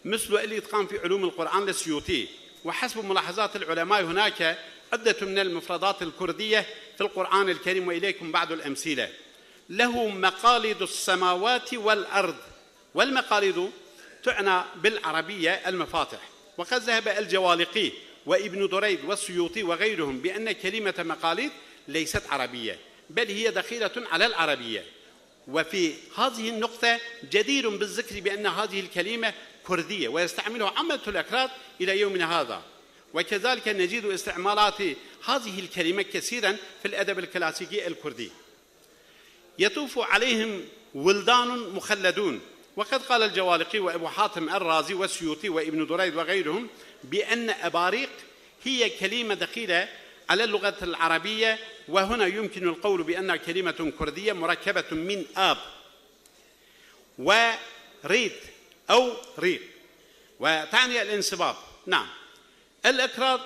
مثل الإتقان في علوم القرآن للسيوطي. وحسب ملاحظات العلماء هناك عدة من المفردات الكردية في القرآن الكريم، وإليكم بعض الأمثلة. له مقاليد السماوات والأرض، والمقاليد تعنى بالعربية المفاتح، وقد ذهب الجوالقي وابن دريد والسيوطي وغيرهم بأن كلمة مقاليد ليست عربية بل هي دخيلة على العربية. وفي هذه النقطة جدير بالذكر بأن هذه الكلمة كردية ويستعملها عامة الأكراد إلى يومنا هذا، وكذلك نجد استعمالات هذه الكلمة كثيرا في الأدب الكلاسيكي الكردي. يطوف عليهم ولدان مخلدون، وقد قال الجوالقي وأبو حاتم الرازي والسيوطي وابن دريد وغيرهم بأن أباريق هي كلمة دخيلة على اللغة العربية، وهنا يمكن القول بأنها كلمة كردية مركبة من آب وريت أو ريق، وتعني الانصباب. نعم، الأكراد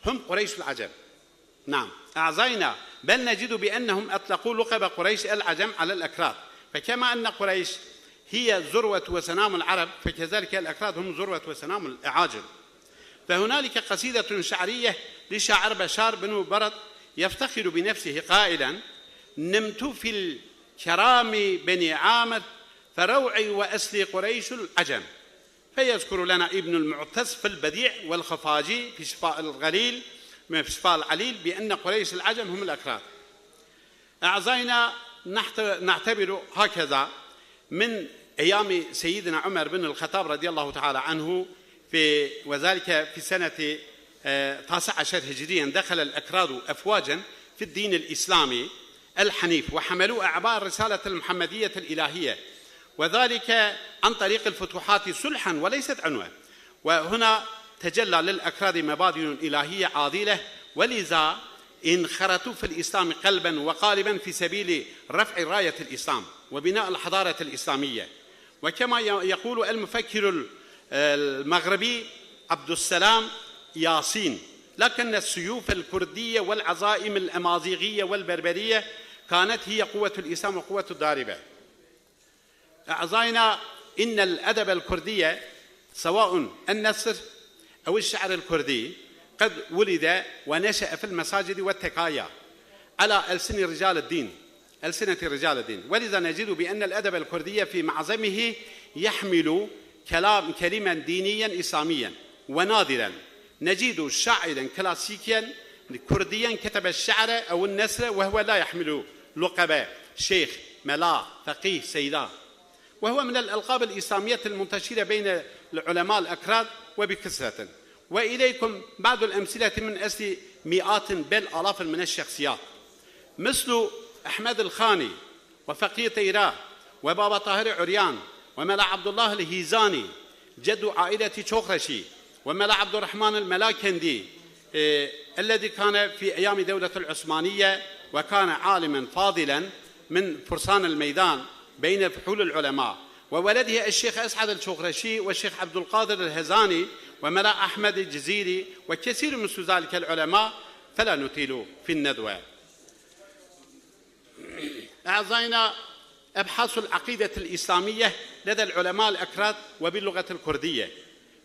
هم قريش العجم. نعم أعزائنا، بل نجد بأنهم أطلقوا لقب قريش العجم على الأكراد، فكما أن قريش هي ذروة وسنام العرب فكذلك الأكراد هم ذروة وسنام الأعاجم. فهنالك قصيدة شعرية لشاعر بشار بن برد يفتخر بنفسه قائلا: نمت في الكرام بني عامر فروعي وأسلي قريش العجم. فيذكر لنا ابن المعتز في البديع والخفاجي في شفاء الغليل في شفاء العليل بأن قريش العجم هم الأكراد. أعزائنا، نعتبر هكذا من أيام سيدنا عمر بن الخطاب رضي الله تعالى عنه، وذلك في سنة 19 هجريا دخل الأكراد أفواجا في الدين الإسلامي الحنيف وحملوا أعباء الرسالة المحمدية الإلهية، وذلك عن طريق الفتوحات صلحا وليست عنوة. وهنا تجلى للأكراد مبادئ إلهية عاضلة، ولذا انخرطوا في الإسلام قلبا وقالبا في سبيل رفع راية الإسلام وبناء الحضارة الإسلامية. وكما يقول المفكر المغربي عبد السلام ياسين: لكن السيوف الكردية والعزائم الأمازيغية والبربرية كانت هي قوة الإسلام وقوة الضاربة. أعزائنا، إن الأدب الكردي سواء النثر أو الشعر الكردي قد ولد ونشأ في المساجد والتكايا على ألسنة رجال الدين، ولذا نجد بأن الأدب الكردي في معظمه يحمل كلما دينيا إسلاميا. ونادرا نجد شاعرا كلاسيكيا كرديا كتب الشعر أو النثر وهو لا يحمل لقب شيخ، ملا، فقيه، سيدا، وهو من الألقاب الإسلامية المنتشرة بين العلماء الأكراد وبكثرة. وإليكم بعض الأمثلة من أصل مئات بل آلاف من الشخصيات، مثل أحمد الخاني وفقيه طيراه وبابا طاهر عريان وملا عبد الله الهيزاني جد عائلة شوخرشي، وملا عبد الرحمن الملاكندي الذي كان في أيام دولة العثمانية وكان عالما فاضلا من فرسان الميدان بين فحول العلماء، وولده الشيخ أسعد الشوخرشي والشيخ عبد القادر الهزاني وملا أحمد الجزيري وكثير من ذلك العلماء، فلا نطيل في الندوة. أعزائنا، أبحاث العقيدة الإسلامية لدى العلماء الأكراد وباللغة الكردية.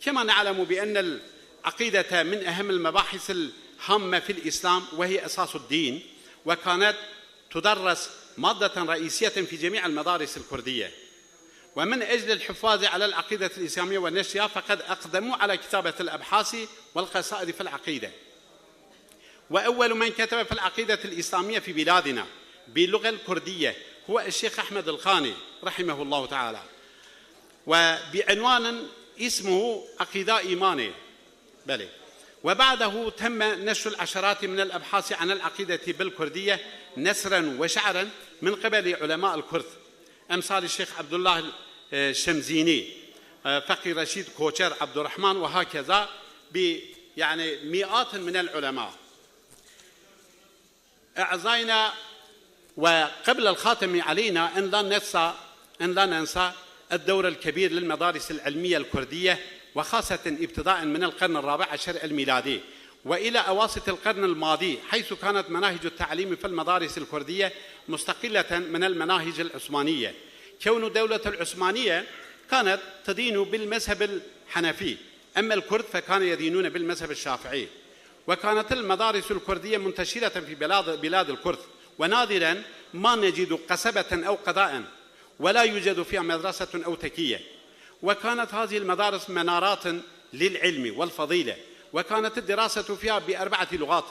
كما نعلم بأن العقيدة من أهم المباحث الهامة في الإسلام وهي أساس الدين، وكانت تدرس مادة رئيسية في جميع المدارس الكردية. ومن أجل الحفاظ على العقيدة الإسلامية ونشرها فقد أقدموا على كتابة الأبحاث والقصائد في العقيدة. وأول من كتب في العقيدة الإسلامية في بلادنا باللغة الكردية هو الشيخ أحمد الخاني رحمه الله تعالى، وبعنوان اسمه عقيدة إيماني. وبعده تم نشر العشرات من الأبحاث عن العقيدة بالكردية نثرا وشعرا من قبل علماء الكرد أمثال الشيخ عبد الله الشمزيني، فقي رشيد كوشر، عبد الرحمن، وهكذا يعني مئات من العلماء. أعزائنا، وقبل الخاتم علينا أن لا ننسى الدور الكبير للمدارس العلمية الكردية، وخاصة ابتداء من القرن الرابع عشر الميلادي وإلى أواسط القرن الماضي، حيث كانت مناهج التعليم في المدارس الكردية مستقلة من المناهج العثمانية، كون الدولة العثمانية كانت تدين بالمذهب الحنفي، أما الكرد فكانوا يدينون بالمذهب الشافعي. وكانت المدارس الكردية منتشرة في بلاد الكرد، ونادرا ما نجد قصبة أو قضاء ولا يوجد فيها مدرسة أو تكية. وكانت هذه المدارس منارات للعلم والفضيلة، وكانت الدراسة فيها ب4 لغات: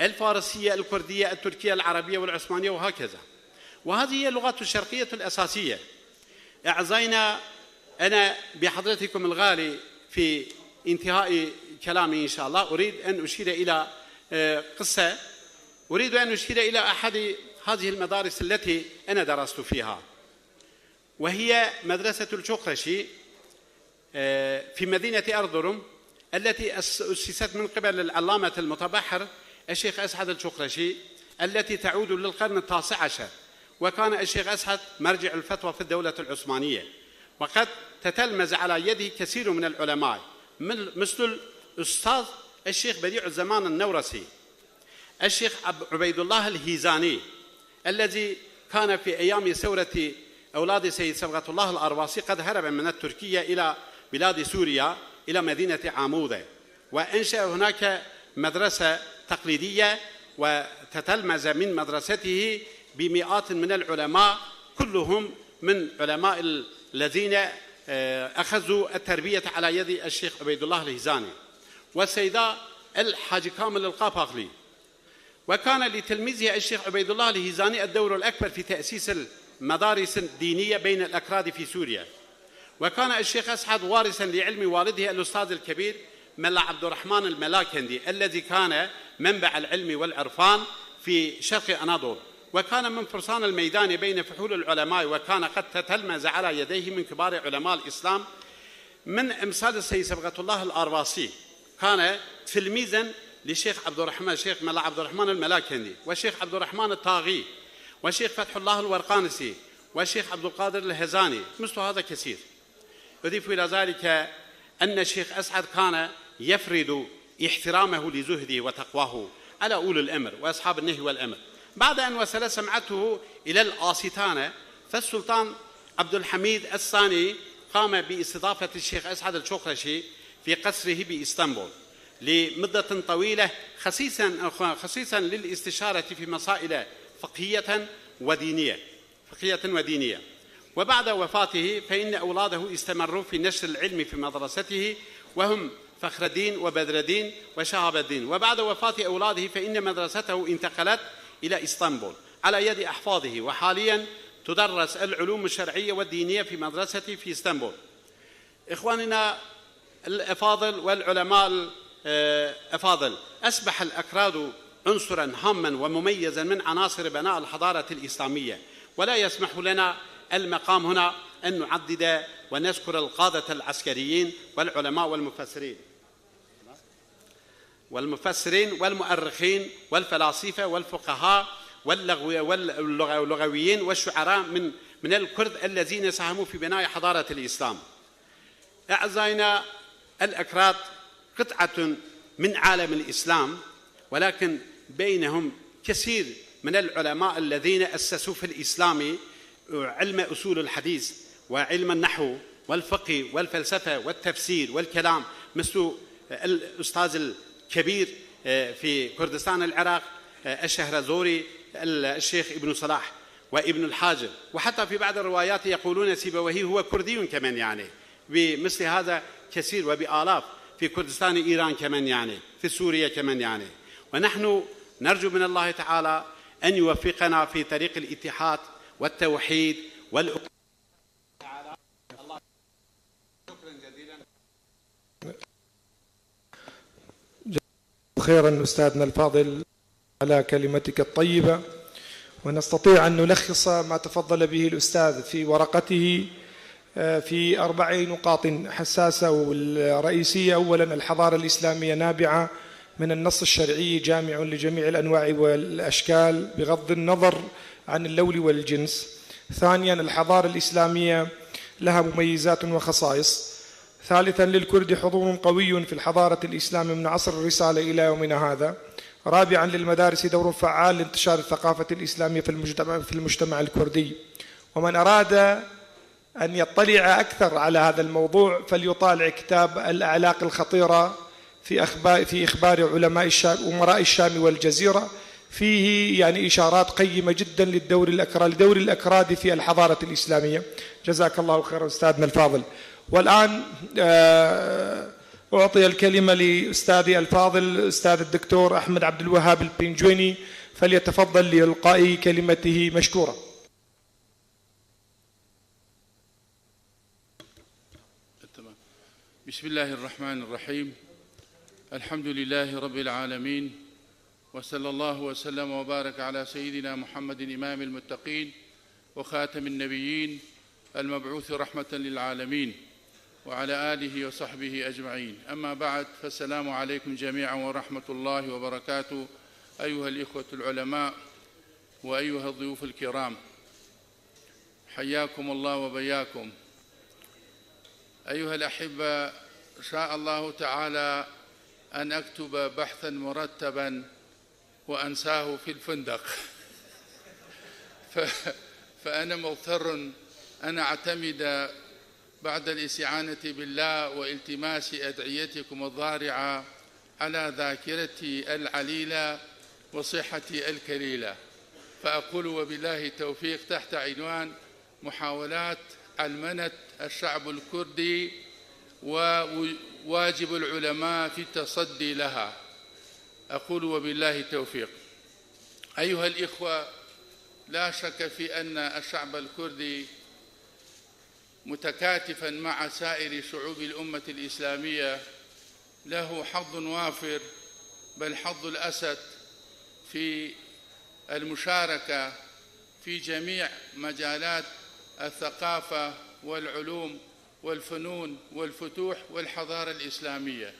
الفارسية، الكردية، التركية، العربية، والعثمانية، وهكذا. وهذه هي اللغات الشرقية الأساسية. أعزائنا، أنا بحضرتكم الغالي في انتهاء كلامي إن شاء الله أريد أن أشير إلى قصة، أريد أن أشير إلى أحد هذه المدارس التي أنا درست فيها، وهي مدرسة الشوخرشي في مدينة أرضرم، التي أسست من قبل العلامة المتبحر الشيخ أسعد الشوخرشي، التي تعود للقرن ال19، وكان الشيخ أسعد مرجع الفتوى في الدولة العثمانية، وقد تتلمذ على يده كثير من العلماء مثل الأستاذ الشيخ بديع الزمان النورسي، الشيخ عبيد الله الهيزاني الذي كان في أيام ثورة أولاد سيد صبغة الله الأرواصي قد هرب من التركية إلى بلاد سوريا إلى مدينة عمودة، وأنشأ هناك مدرسة تقليدية، وتتلمذ من مدرسته بمئات من العلماء، كلهم من علماء الذين أخذوا التربية على يد الشيخ عبيد الله الهيزاني والسيدة الحاج كامل القاباغلي. وكان لتلميذه الشيخ عبيد الله الهيزاني الدور الأكبر في تأسيس مدارس دينية بين الأكراد في سوريا. وكان الشيخ أسعد وارثا لعلم والده الأستاذ الكبير ملا عبد الرحمن الملاكندي الذي كان منبع العلم والعرفان في شرق أناضول، وكان من فرسان الميدان بين فحول العلماء، وكان قد تتلمذ على يديه من كبار علماء الإسلام من أمثال السيد صبغة الله الأرباصي. كان تلميذا للشيخ عبد الرحمن الشيخ ملا عبد الرحمن الملاكندي والشيخ عبد الرحمن الطاغي والشيخ فتح الله الورقانسي والشيخ عبد القادر الهزاني، مثل هذا كثير. أضيف إلى ذلك أن الشيخ أسعد كان يفرض احترامه لزهده وتقواه على أولي الأمر وأصحاب النهي والأمر. بعد أن وصل سمعته إلى الآستانة، فالسلطان عبد الحميد الثاني قام باستضافة الشيخ أسعد الشقرشي في قصره بإسطنبول لمدة طويلة، خصيصا للاستشارة في مسائل فقهية ودينية. وبعد وفاته فإن أولاده استمروا في نشر العلم في مدرسته، وهم فخر الدين وبدر الدين وشهاب الدين. وبعد وفاة أولاده فإن مدرسته انتقلت إلى إسطنبول على يد أحفاظه، وحاليا تدرس العلوم الشرعية والدينية في مدرسة في إسطنبول. إخواننا الأفاضل والعلماء الأفاضل، أصبح الأكراد عنصرا هاما ومميزا من عناصر بناء الحضارة الإسلامية، ولا يسمح لنا المقام هنا أن نعدد ونذكر القادة العسكريين والعلماء والمفسرين والمؤرخين والفلاسفة والفقهاء واللغويين والشعراء من الكرد الذين ساهموا في بناء حضارة الإسلام. أعزائنا الأكراد قطعة من عالم الإسلام، ولكن بينهم كثير من العلماء الذين أسسوا في الإسلام علم أصول الحديث وعلم النحو والفقه والفلسفة والتفسير والكلام، مثل الأستاذ الكبير في كردستان العراق الشهرزوري الشيخ ابن صلاح وابن الحاجب، وحتى في بعض الروايات يقولون سيبويه هو كردي كمان، يعني بمثل هذا كثير وبآلاف في كردستان إيران كمان، يعني في سوريا كمان يعني. ونحن نرجو من الله تعالى أن يوفقنا في طريق الاتحاد والتوحيد خيرا أستاذنا الفاضل على كلمتك الطيبة. ونستطيع أن نلخص ما تفضل به الأستاذ في ورقته في 4 نقاط حساسة والرئيسية. أولا، الحضارة الإسلامية نابعة من النص الشرعي جامع لجميع الأنواع والأشكال بغض النظر عن اللون والجنس. ثانيا، الحضارة الإسلامية لها مميزات وخصائص. ثالثا، للكرد حضور قوي في الحضارة الإسلامية من عصر الرسالة إلى يومنا هذا. رابعا، للمدارس دور فعال لانتشار الثقافة الإسلامية في المجتمع الكردي. ومن أراد أن يطلع أكثر على هذا الموضوع فليطالع كتاب الأعلاق الخطيرة في إخبار علماء الشام أمراء الشام والجزيرة، فيه يعني إشارات قيمة جدا لدور الأكراد في الحضارة الإسلامية. جزاك الله خيرا أستاذنا الفاضل. والآن أعطي الكلمة لأستاذي الفاضل أستاذ الدكتور أحمد عبد الوهاب البنجويني، فليتفضل لإلقاء كلمته مشكورا. بسم الله الرحمن الرحيم. الحمد لله رب العالمين، وصلى الله وسلم وبارك على سيدنا محمد إمام المتقين وخاتم النبيين المبعوث رحمة للعالمين، وعلى آله وصحبه أجمعين. أما بعد، فالسلام عليكم جميعا ورحمة الله وبركاته، أيها الإخوة العلماء وأيها الضيوف الكرام، حياكم الله وبياكم. أيها الأحبة، شاء الله تعالى أن أكتب بحثا مرتبا وأنساه في الفندق فأنا مضطر أن أعتمد بعد الاستعانة بالله والتماس أدعيتكم الضارعة على ذاكرتي العليلة وصحتي الكليلة، فأقول وبالله التوفيق تحت عنوان محاولات علمنة الشعب الكردي وواجب العلماء في التصدي لها. أقول وبالله التوفيق. أيها الإخوة، لا شك في أن الشعب الكردي متكاتفا مع سائر شعوب الأمة الإسلامية له حظ وافر، بل حظ الأسد في المشاركة في جميع مجالات الثقافة والعلوم والفنون والفتوح والحضارة الإسلامية.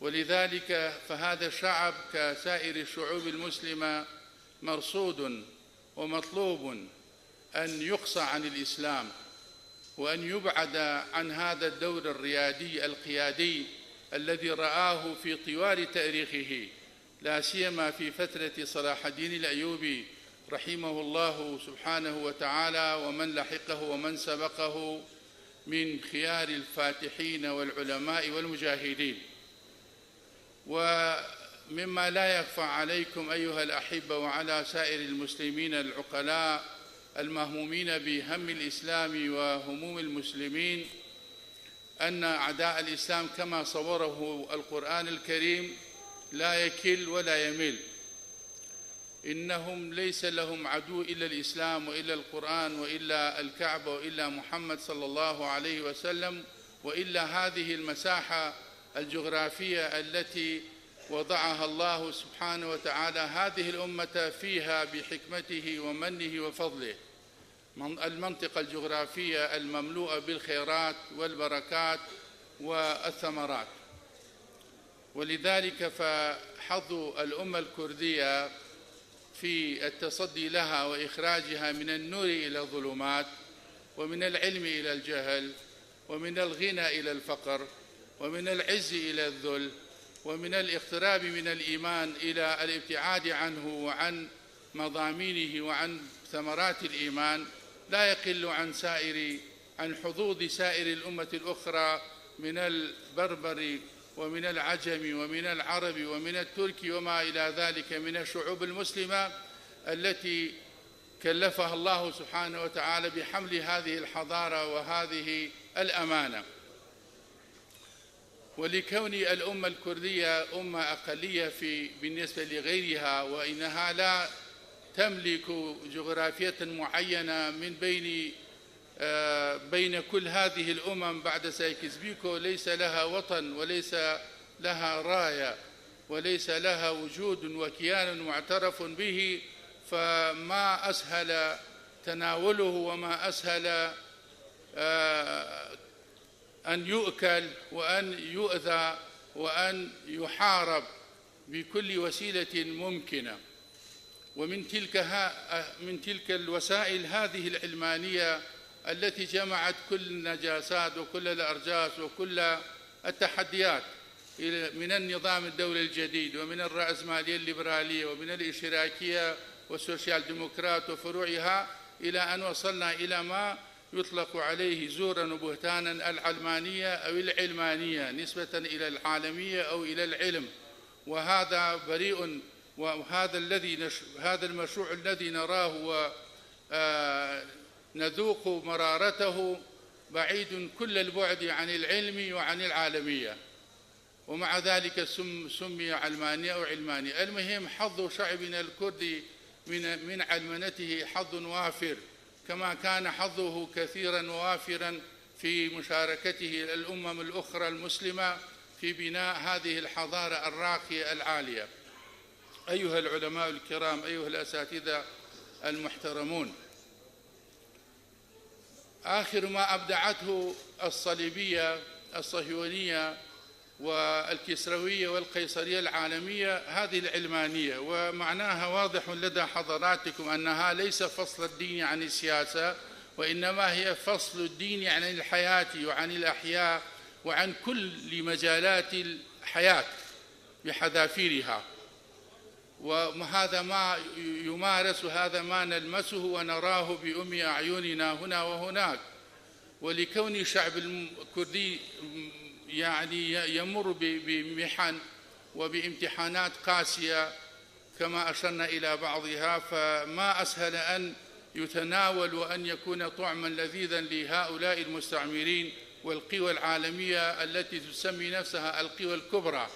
ولذلك فهذا الشعب كسائر الشعوب المسلمة مرصود ومطلوب أن يقصى عن الإسلام، وأن يبعد عن هذا الدور الريادي القيادي الذي رآه في طوال تاريخه، لا سيما في فترة صلاح الدين الأيوبي رحمه الله سبحانه وتعالى، ومن لحقه ومن سبقه من خيار الفاتحين والعلماء والمجاهدين. ومما لا يخفى عليكم أيها الأحبة وعلى سائر المسلمين العقلاء المهمومين بهم الإسلام وهموم المسلمين أن أعداء الإسلام كما صوره القرآن الكريم لا يكل ولا يمل. إنهم ليس لهم عدو إلا الإسلام وإلا القرآن وإلا الكعبة وإلا محمد صلى الله عليه وسلم وإلا هذه المساحة الجغرافية التي وضعها الله سبحانه وتعالى هذه الأمة فيها بحكمته ومنه وفضله، المنطقة الجغرافية المملوءة بالخيرات والبركات والثمرات. ولذلك فحظ الأمة الكردية في التصدي لها وإخراجها من النور إلى الظلمات، ومن العلم إلى الجهل، ومن الغنى إلى الفقر، ومن العز إلى الذل، ومن الاقتراب من الإيمان إلى الابتعاد عنه وعن مضامينه وعن ثمرات الإيمان، لا يقل عن حظوظ سائر الأمة الأخرى من البربر ومن العجم ومن العرب ومن الترك وما إلى ذلك من الشعوب المسلمة التي كلفها الله سبحانه وتعالى بحمل هذه الحضارة وهذه الأمانة. ولكون الأمة الكردية أمة أقلية بالنسبة لغيرها، وإنها لا تملك جغرافية معينة من بين كل هذه الأمم بعد سايكس بيكو، ليس لها وطن وليس لها راية وليس لها وجود وكيان معترف به، فما أسهل تناوله وما أسهل أن يؤكل وأن يؤذى وأن يحارب بكل وسيلة ممكنة. ومن تلك الوسائل هذه العلمانية التي جمعت كل النجاسات وكل الأرجاس وكل التحديات من النظام الدولي الجديد ومن الرأسمالية الليبرالية ومن الاشتراكية والسوشيال ديمقراط وفروعها، إلى أن وصلنا إلى ما يطلق عليه زورا وبهتانا العلمانية أو العلمانية نسبة إلى العالمية أو إلى العلم. وهذا بريء، هذا المشروع الذي نراه ونذوق مرارته بعيد كل البعد عن العلم وعن العالمية، ومع ذلك سمي علمانية أو علمانية. المهم حظ شعبنا الكردي من علمنته حظ وافر، كما كان حظه كثيرا ووافرا في مشاركته الأمم الأخرى المسلمة في بناء هذه الحضارة الراقية العالية. أيها العلماء الكرام، أيها الأساتذة المحترمون، آخر ما أبدعته الصليبية الصهيونية والكسروية والقيصرية العالمية هذه العلمانية، ومعناها واضح لدى حضراتكم أنها ليس فصل الدين عن السياسة، وإنما هي فصل الدين عن الحياة وعن الأحياء وعن كل مجالات الحياة بحذافيرها. وهذا ما يمارس، هذا ما نلمسه ونراه بأم أعيننا هنا وهناك. ولكون الشعب الكردي يعني يمر بمحن وبامتحانات قاسية كما أشرنا إلى بعضها، فما أسهل أن يتناول وأن يكون طعما لذيذا لهؤلاء المستعمرين والقوى العالمية التي تسمي نفسها القوى الكبرى،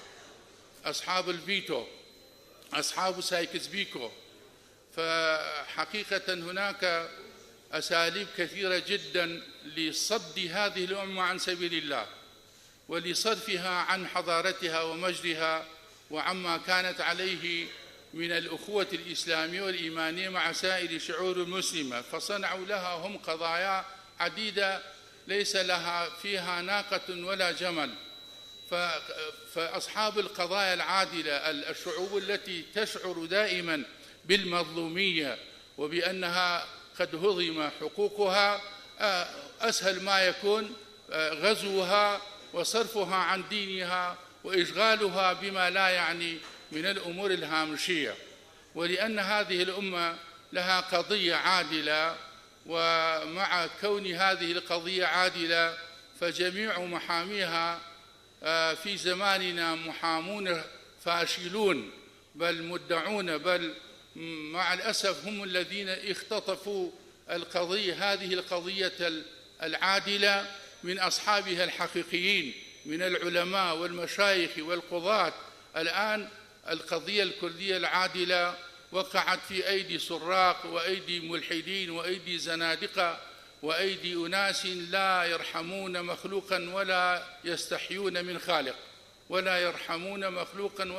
أصحاب الفيتو، أصحاب سايكس بيكو. فحقيقة هناك أساليب كثيرة جدا لصد هذه الأمة عن سبيل الله ولصرفها عن حضارتها ومجدها وعما كانت عليه من الأخوة الإسلامية والإيمانية مع سائر الشعوب المسلمة، فصنعوا لها هم قضايا عديدة ليس لها فيها ناقة ولا جمل. فأصحاب القضايا العادلة، الشعوب التي تشعر دائما بالمظلومية وبأنها قد هضم حقوقها، أسهل ما يكون غزوها وصرفها عن دينها وإشغالها بما لا يعني من الأمور الهامشية. ولأن هذه الأمة لها قضية عادلة، ومع كون هذه القضية عادلة فجميع محاميها في زماننا محامون فاشلون بل مدعون، بل مع الأسف هم الذين اختطفوا هذه القضية العادلة من أصحابها الحقيقيين من العلماء والمشايخ والقضاة. الآن القضية الكردية العادلة وقعت في أيدي سراق وأيدي ملحدين وأيدي زنادقة وأيدي أناس لا يرحمون مخلوقا ولا يستحيون من خالق، ولا يرحمون مخلوقا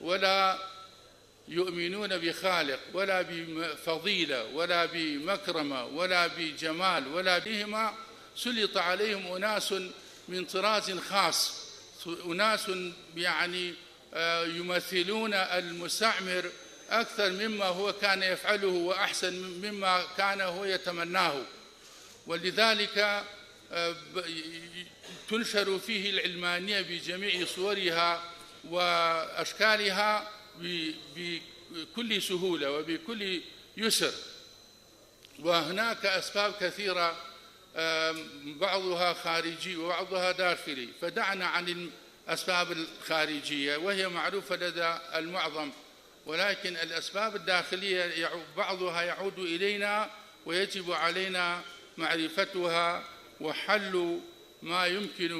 ولا يؤمنون بخالق ولا بفضيلة ولا بمكرمة ولا بجمال ولا بهما. سلط عليهم أناس من طراز خاص، أناس يعني يمثلون المستعمر أكثر مما هو كان يفعله وأحسن مما كان هو يتمناه. ولذلك تنشر فيه العلمانية بجميع صورها وأشكالها بكل سهولة وبكل يسر. وهناك أسباب كثيرة بعضها خارجي وبعضها داخلي، فدعنا عن الأسباب الخارجية وهي معروفة لدى المعظم، ولكن الأسباب الداخلية بعضها يعود إلينا ويجب علينا معرفتها وحل ما يمكن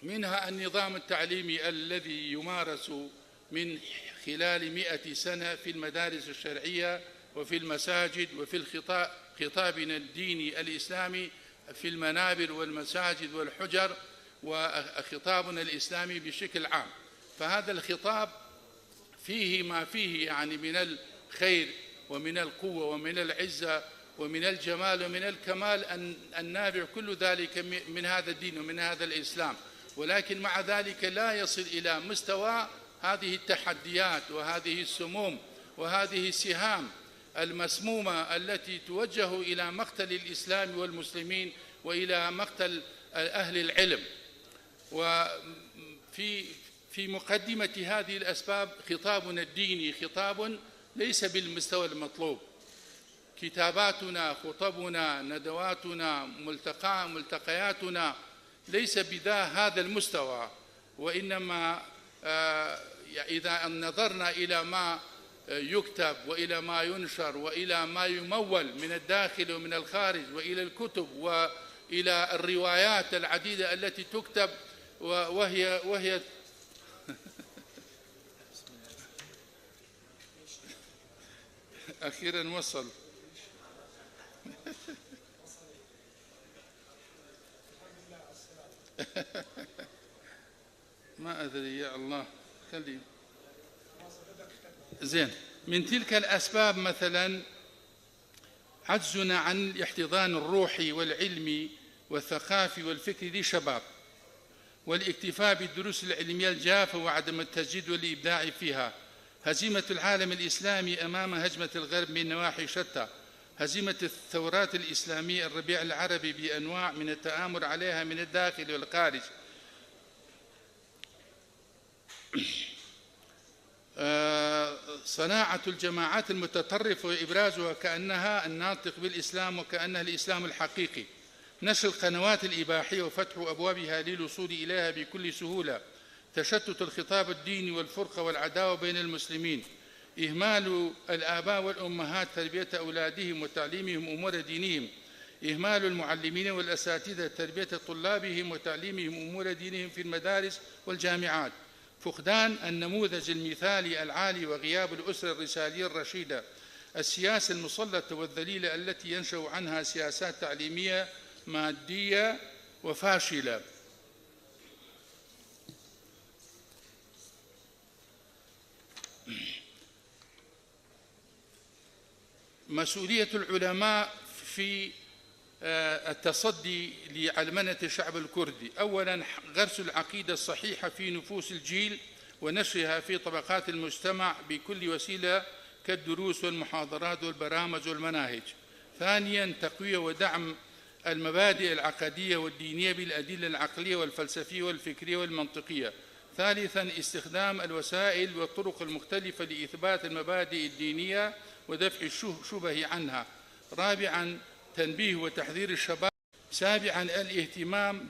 منها النظام التعليمي الذي يمارس من خلال 100 سنة في المدارس الشرعية وفي المساجد وفي خطابنا الديني الإسلامي في المنابر والمساجد والحجر وخطابنا الإسلامي بشكل عام. فهذا الخطاب فيه ما فيه يعني من الخير ومن القوة ومن العزة ومن الجمال ومن الكمال النابع كل ذلك من هذا الدين ومن هذا الإسلام، ولكن مع ذلك لا يصل إلى مستوى هذه التحديات وهذه السموم وهذه السهام المسمومة التي توجه إلى مقتل الإسلام والمسلمين وإلى مقتل أهل العلم. وفي مقدمة هذه الأسباب خطابنا الديني خطاب ليس بالمستوى المطلوب. كتاباتنا، خطبنا، ندواتنا، ملتقياتنا ليس هذا المستوى، وإنما إذا نظرنا إلى ما يكتب وإلى ما ينشر وإلى ما يمول من الداخل ومن الخارج وإلى الكتب وإلى الروايات العديدة التي تكتب وهي أخيرا وصل ما أدري يا الله خلي زين. من تلك الأسباب مثلا عجزنا عن الاحتضان الروحي والعلمي والثقافي والفكري للشباب، والاكتفاء بالدروس العلمية الجافة وعدم التجديد والإبداع فيها. هزيمة العالم الإسلامي أمام هجمة الغرب من نواحي شتى، هزيمة الثورات الإسلامية، الربيع العربي بأنواع من التآمر عليها من الداخل والخارج، صناعة الجماعات المتطرفة وإبرازها كأنها الناطق بالإسلام وكأنها الإسلام الحقيقي، نشر القنوات الإباحية وفتح أبوابها للوصول إليها بكل سهولة، تشتت الخطاب الديني والفرقة والعداوة بين المسلمين، إهمال الآباء والأمهات تربية أولادهم وتعليمهم أمور دينهم، إهمال المعلمين والأساتذة تربية طلابهم وتعليمهم أمور دينهم في المدارس والجامعات، فقدان النموذج المثالي العالي وغياب الأسرة الرسالية الرشيدة، السياسة المسلطة والذليلة التي ينشأ عنها سياسات تعليمية مادية وفاشلة. مسؤولية العلماء في التصدي لعلمنة الشعب الكردي: أولا غرس العقيدة الصحيحة في نفوس الجيل ونشرها في طبقات المجتمع بكل وسيلة كالدروس والمحاضرات والبرامج والمناهج. ثانيا تقوية ودعم المبادئ العقدية والدينية بالأدلة العقلية والفلسفية والفكرية والمنطقية. ثالثا استخدام الوسائل والطرق المختلفة لإثبات المبادئ الدينية ودفع الشبه عنها. رابعا تنبيه وتحذير الشباب. سابعا الاهتمام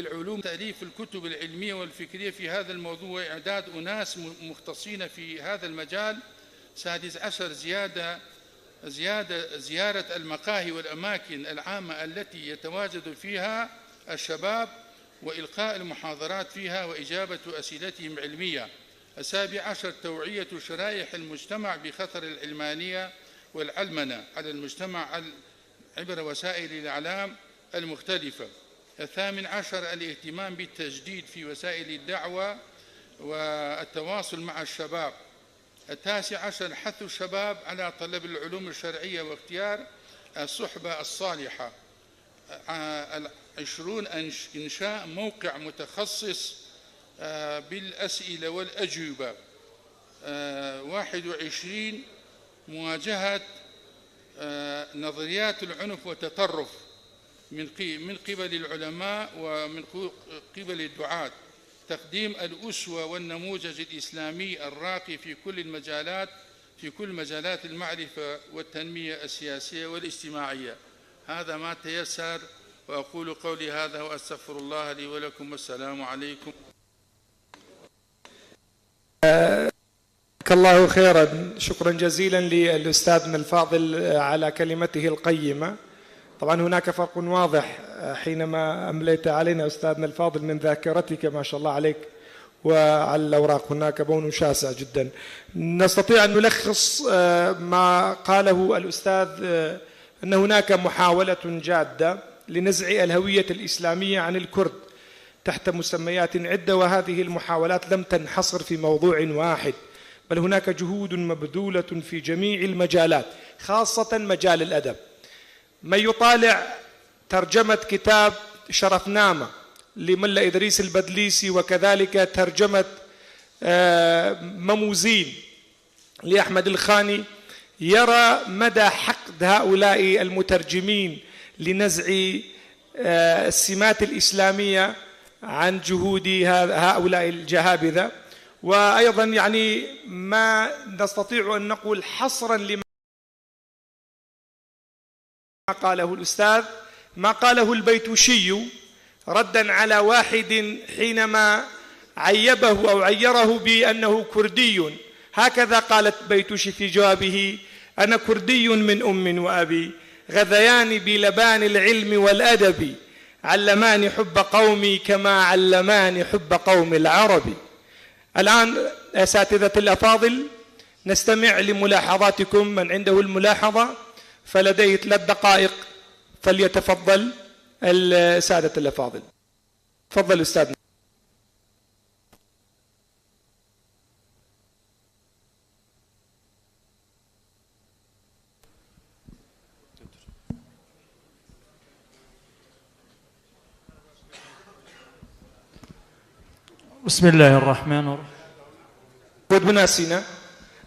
العلوم، تأليف الكتب العلمية والفكرية في هذا الموضوع وإعداد أناس مختصين في هذا المجال. سادس عشر زيارة المقاهي والأماكن العامة التي يتواجد فيها الشباب وإلقاء المحاضرات فيها وإجابة أسئلتهم علمية. السابع عشر توعية شرائح المجتمع بخطر العلمانية والعلمنة على المجتمع عبر وسائل الإعلام المختلفة. الثامن عشر الاهتمام بالتجديد في وسائل الدعوة والتواصل مع الشباب. التاسع عشر حث الشباب على طلب العلوم الشرعية واختيار الصحبة الصالحة. 20 إنشاء موقع متخصص بالأسئلة والأجوبة. 21 مواجهة نظريات العنف والتطرف من قبل العلماء ومن قبل الدعاة. تقديم الأسوة والنموذج الإسلامي الراقي في كل مجالات المعرفة والتنمية السياسية والاجتماعية. هذا ما تيسر، وأقول قولي هذا وأستغفر الله لي ولكم، والسلام عليكم. جزاك الله خيرا. شكرا جزيلا للأستاذنا الفاضل على كلمته القيمة. طبعا هناك فرق واضح حينما أمليت علينا أستاذنا الفاضل من ذاكرتك ما شاء الله عليك، وعلى الأوراق هناك بون شاسع جدا. نستطيع أن نلخص ما قاله الأستاذ أن هناك محاولة جادة لنزع الهوية الإسلامية عن الكرد تحت مسميات عدة، وهذه المحاولات لم تنحصر في موضوع واحد، بل هناك جهود مبذولة في جميع المجالات، خاصة مجال الأدب. من يطالع ترجمة كتاب شرفنامة لملا إدريس البدليسي، وكذلك ترجمة مموزين لأحمد الخاني، يرى مدى حقد هؤلاء المترجمين لنزع السمات الإسلامية عن جهود هؤلاء الجهابذة. وأيضا يعني ما نستطيع أن نقول حصرا لما قاله الأستاذ، ما قاله البيتوشي ردا على واحد حينما عيبه أو عيره بأنه كردي. هكذا قالت بيتوشي في جوابه: أنا كردي من أم وأبي، غذيان بلبان العلم والأدب، علمان حب قومي كما علمان حب قوم العرب. الآن أساتذة الأفاضل نستمع لملاحظاتكم. من عنده الملاحظة فلديه 3 دقائق فليتفضل السادة الأفاضل. تفضل أستاذنا. بسم الله الرحمن الرحيم. بود بناسينا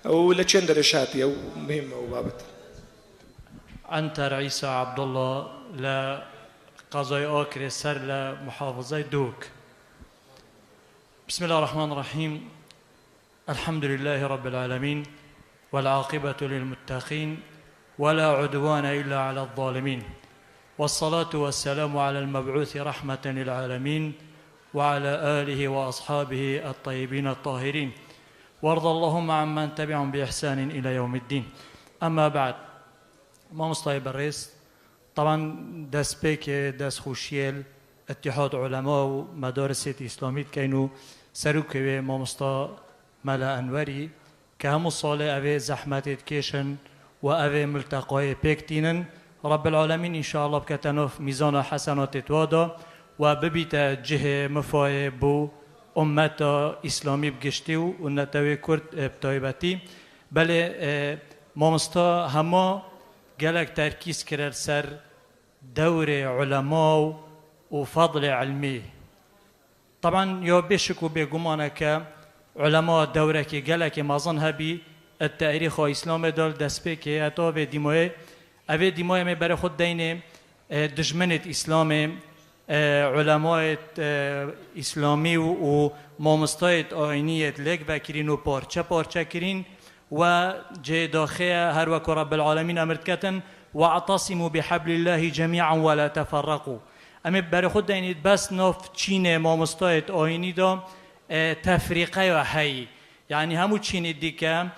ولا تشندر شاتي أو مهمة أو بابت. عنتر عيسى عبد الله لا قضاء أوكر سر لمحافظة دوك. بسم الله الرحمن الرحيم. الحمد لله رب العالمين والعاقبة للمتقين ولا عدوان إلا على الظالمين والصلاة والسلام على المبعوث رحمة للعالمين وعلى آله وأصحابه الطيبين الطاهرين وارض اللهم عمن تبعهم بإحسان إلى يوم الدين. أما بعد، مامۆستای بەڕێز، طبعا دەست پێکێ دەست خوشیێل اتحاد علما و مدارسێتی ئیسلامی دکەین و سەرکەوێ مامۆستا مەلا ئەنوەری کە هەموو ساڵێ ئەوێ زەحمەتێت کێشن و ئەوێ ملتەقایە پێکتینن. رب العالمین ئینشاءالله بکەتە نۆف میزانە حەسەناتێت وادا و ببیتە جهێ مفایە بۆ ئومەتە ئیسلامی بگشتی و نەتەوێ کورد بتایبەتی. بەڵێ مامۆستا هەموو gelek terkîz kirer ser dewrê ulema û fadlê ilmî. Taban ya bêşik û bêgumaneke ulema dewrekê gelekê mezin hebî et terîxa îslamê dal destpêkê heta vê dîmayê evê dîmayê me bere xwe deynê dijminên îslamê ulemayet îslamî û mamostayet ayniyet lêk vekirîn û parçe parçe kirîn و جيداخيا هر وكو رب العالمين أمرتكتن واعتصموا بحبل الله جميعا ولا تفرقوا. أمي برخود دينيت بس نوف تشيني مامستايت آيني دا تفريقه وحي يعني همو تشيني ديكا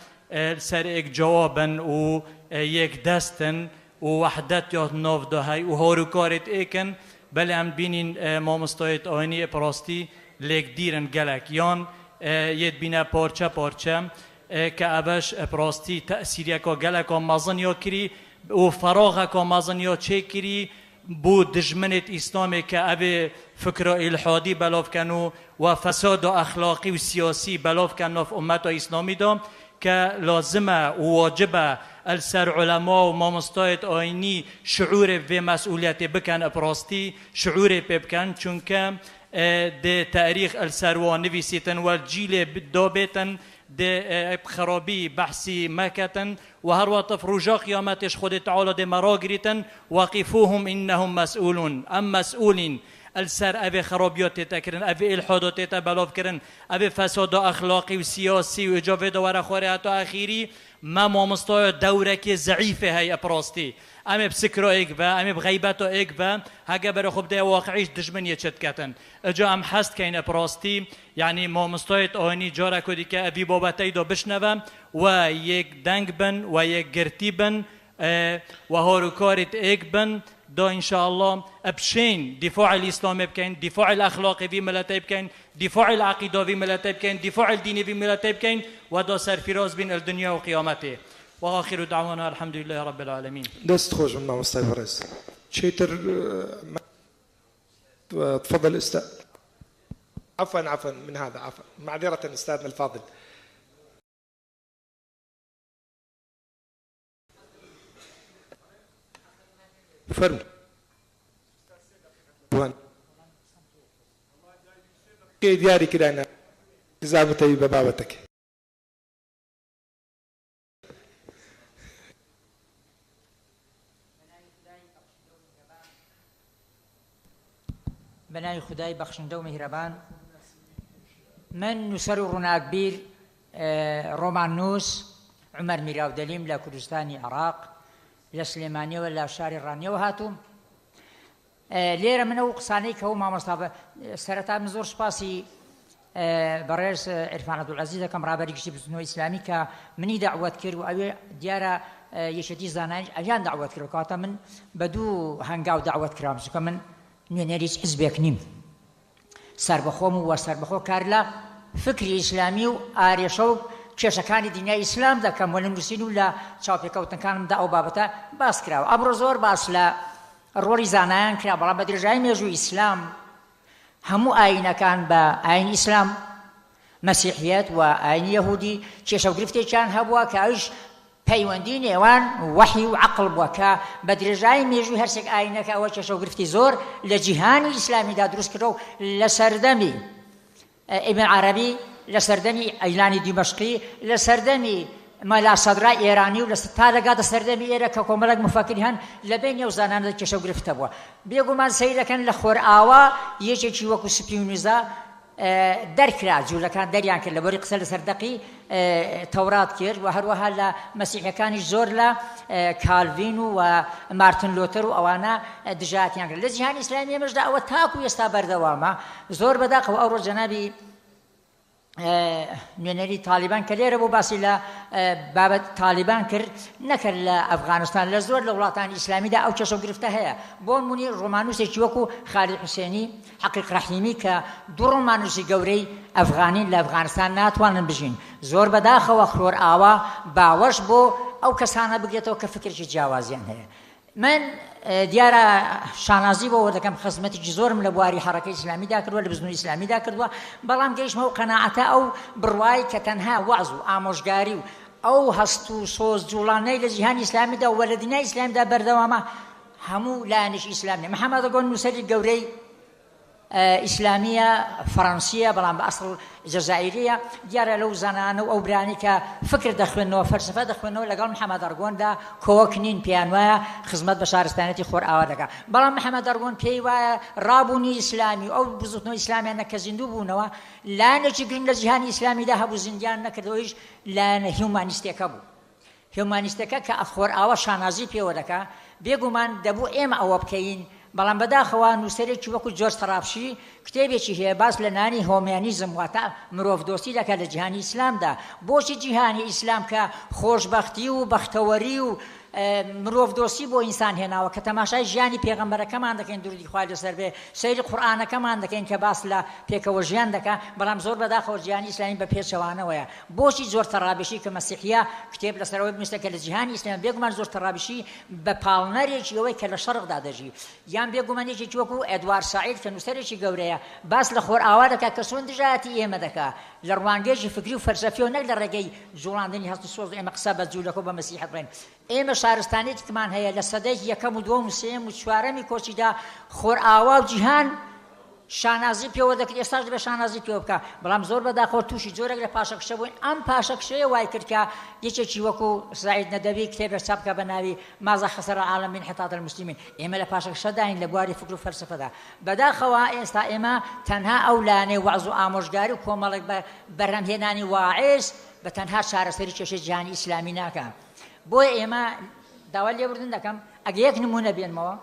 سر اك جوابا و يك دستن و وحدت يات نوف دا هاي و هاروكارت ايكن بل ام بينين مامستايت آيني براستي ليك ديرن گلك يان يد بينا پارچه پارچه که اوش براستی تأثیری که گله که مازنیا کری و فراغ که مازنیا چه کری بود دشمنت اسلامی که اوه فکر الحادی بلاف کنو و فساد اخلاقی و سیاسی بلاف کنو في امت اسلامی دا که لازمه و واجبه السر علما و مامستایت آینی شعور و مسئولیت بکن براستی شعور بکن چونکه ده تاریخ السر و نویسیتن و الجیل دابتن ده خرابی بحثی مکتن و هر وقت رجا قیامتش خود تعالی ده مرا گریتن وقفوهم انهم مسئولون ام مسئولین السر اوه خرابیات تکرن اوه الحادات تبلاف کرن اوه فساد اخلاقی و سیاسی و اجابه دواره خوری حتی اخیری ما مامستای دورکی ضعیفه های اپراستی امی بسکرا ایک با امی بغیبتا ایک با هگه برای خوب ده واقعیش دشمنیه چد کتن اجا ام حست که این اپراستی یعنی مامستایت آهنی جاره کدی که اوی بابتی دا بشنوم و یک دنگ بن و یک گرتی بن و هاروکارت ایک بن دا انشاءالله ابشين دفاع الاسلام بكين دفاع الاخلاق في ملتي بكين دفاع العقيده في ملتي بكين دفاع الدين في ملتي بكين ودا سرفراز بين الدنيا وقيامته واخر دعوانا الحمد لله رب العالمين. دست خوش من مامۆستای بەڕێز. چیتر تفضل استاذ. عفوا من هذا عفوا معذرة استاذنا الفاضل. فرمو كي دياري كده أنا جزابتي ببابتك بناي خداي بخشنده ومهربان من نسر رناكبير رومانوس عمر ميراو دليم لا كردستاني عراق لا سليمانية ولا شاري الرانية وهاتم ليرة من أو قصاني كهو ما مصطفى سرطة من زور سباسي برئيس عرفان عبد العزيز كم رابري كشيب سنو إسلامي كمني دعوة كيرو أبي ديارة يشتي زاناج أجان دعوة كيرو كاتا من بدو هنجاو دعوة كرام كمن نيريس حزبك نيم سربخوم وسربخو كارلا فكري إسلامي وآريشو کێشەکانی دینای ئیسلام دەکەم وە لە نووسین و لە چاوپێکەوتنەکانم دا ئەو بابەتە باس کراوە. ئەمڕۆ زۆر باس لە ڕۆڵی زانایان کرا بەڵام بە درێژایی مێژووی ئیسلام هەموو ئاینەکان بە ئاینی ئیسلام مەسیحیەت و ئاینی یەهودی کێشەوگرفتێکیان هەبووە کە ئەوش پەیوەندی نێوان وەحی و عەقڵ بووە کە بە درێژایی مێژووی هەرسێک ئاینەکە ئەوە کێشەوگرفتی زۆر لە جیهانی ئیسلامیدا دروست کردەوە لە سەردەمی ئیبن عەرەبی لە سەردەمی ئەیلانی دیمەشقی لە سەردەمی مەلا سەدرای ئێرانی و تا لەگاتە سەردەمی ئێرە کە کۆمەڵێک مفەکری هەن لەبێ نێو زانانە کێشەوگرفتە بووە. بێگومان سەیرەکەن لە خۆرئاوا یەکێکی وەکو سپی و نیزا دەرکرا جوولەکان دەریان کرد لە بۆری قسە لە سەردەقی تەورات کرد و هەروەها لە مەسیحەکانیش زۆر لە کالڤین و مارتن لۆتەر و ئەوانە دژاتیان کرد لە جیهانی ئیسلامی ئێمەشدا ئەوە تاکو ئێستا بەردەوامە زۆر بەداخەوە ئەو ڕۆژ جەنابی نوێنەری تالیبان کە لێرە بۆ باسی لە بابەت تالیبان کرد نەکرد لە ئەفغانستان لە زۆر لە وڵاتانی ئیسلامیدا ئەو کێشە و گرفتە هەیە بۆ نمونی ڕۆمانوسێکی وەکو خالید حوسێنی حەقیق ڕەحیمی کە دوو ڕۆمانوسی گەورەی ئەفغانین لە ئەفغانستان ناتوانن بژین زۆر بەداخەوە خۆر ئاوا باوەش بۆ ئەو کەسانە بگرێتەوە کە فکرێکی جیاوازیان هەیە من دیارە شانازی بۆ دەکەم خزمەتێکی زۆرم لە بواری حرەکەی ئیسلامیدا کردووە لە بزنووی ئیسلامیدا کردووە بەڵام گەیشتمە و قەناعەتە ئەو بڕوای کە تەنها وەعز و ئامۆژگاری و ئەو هەست و سۆز جوڵانەی لە جیهانی ئیسلامیدا و لە دنیای ئیسلامیدا بەردەوامە هەموو لایەنێکی ئیسلامی محەممەد گۆن نووسەری گەورەی ئیسلامیە فەڕەنسیە بەڵام بە ئەسڵ جەزائیریە دیارە لەو زانانە و ئەو برانی کە فکر دەخوێنەوە فەلسفە دەخوێنەوە لەگەڵ محەممەد ئەرگۆندا کۆوەک نین پێیان وایە خزمەت بە شارستانەتی خۆر ئاوا دەکات بەڵام محەممەد ئەرگۆن پێی وایە ڕابوونی ئیسلامی و ئەو بزوتنەوەی ئیسلامیان نەکە زیندوو بوونەوە لایەنێکی گرنگ لە جیهانی ئیسلامیدا هەبوو زیندیان نەکردەوەیش لایەنە هیومانیستێکە بوو هیومانیستەکە کە خۆر ئاوا شانازی پێوە دەکات بێگومان دەبوو ئێمە ئەوە بکەین بەڵام بەداخەوە نووسەرێکی وەکو جۆرج تەڕافشی کتێبێکی هەیە باس لە نانی هۆمیانیزم واتە مرۆڤ دۆستی دەکات لە جیهانی ئیسلامدا بۆچی جیهانی ئیسلام کە خۆشبەختی و بەختەوەری و مرۆڤ دۆستی بۆ ئینسان هێناوە کە تەماشای ژیانی پێغەمبەرەکەمان دەکەین دوردی خوای لەسەر بێ سەیری قورئانەکەمان دەکەین کە باس لە پێکەوە ژیان دەکات بەڵام زۆر بەداخەوە جیهانی ئیسلامی بە پێچەوانەوەیە بۆچی زۆر تەڕابێشی کە مەسیحیە کتێب لەسەرەوەی بنووسە کە لە جیهانی ئیسلامی بێگومان زۆر تەڕابێشی بە پاڵنەرێکی ئەوەی کە لە شەرقدا دەژی یان بێگومانێکی وەکو ئێدوار سعید کە نووسەرێکی گەورەیە باس لە خۆر ئاوا دەکات کە چۆن دژایەتی ئێمە دەکات لە ڕوانگەیەکی فکری و فەلسەفی و نەک لە ڕێگەی جوڵاندنی هەست و سۆز ئێمە قسە بە جوولەکە و بە مەسیحەت بڵێن ئێمە شارستانێکمان هەیە لە سەدەی یەکەم و دووەم و سێم و چوارەمی کۆچیدا خۆر ئاوا و جیهان شانازی پێوە دەکرد ئێستاش دەبێت شانازی پێوە بکە بەڵام زۆر بەداخەوە تووشی جۆرێک لە پاشەکشە بووین ئەم پاشەکشەیە وای کرد کە یەکێکی وەکو سعید نەدەوی کتێبێک چاپ بکە بە ناوی ماذا خسر العالم من حطام المسلمين ئێمە لە پاشەکشەداین لە بواری فکر و فەلسەفەدا بەداخەوە ئێستا ئێمە تەنها ئەو لانەی وەعز و ئامۆژگاری و کۆمەڵێک بەرهەمهێنانی واعظ بە تەنها چارەسەری کێشەی جیهانی ئیسلامی ناکە بۆیە ئێمە داوا لێبوردن دەکەم ئەگە یەک نمونە بێنمەوە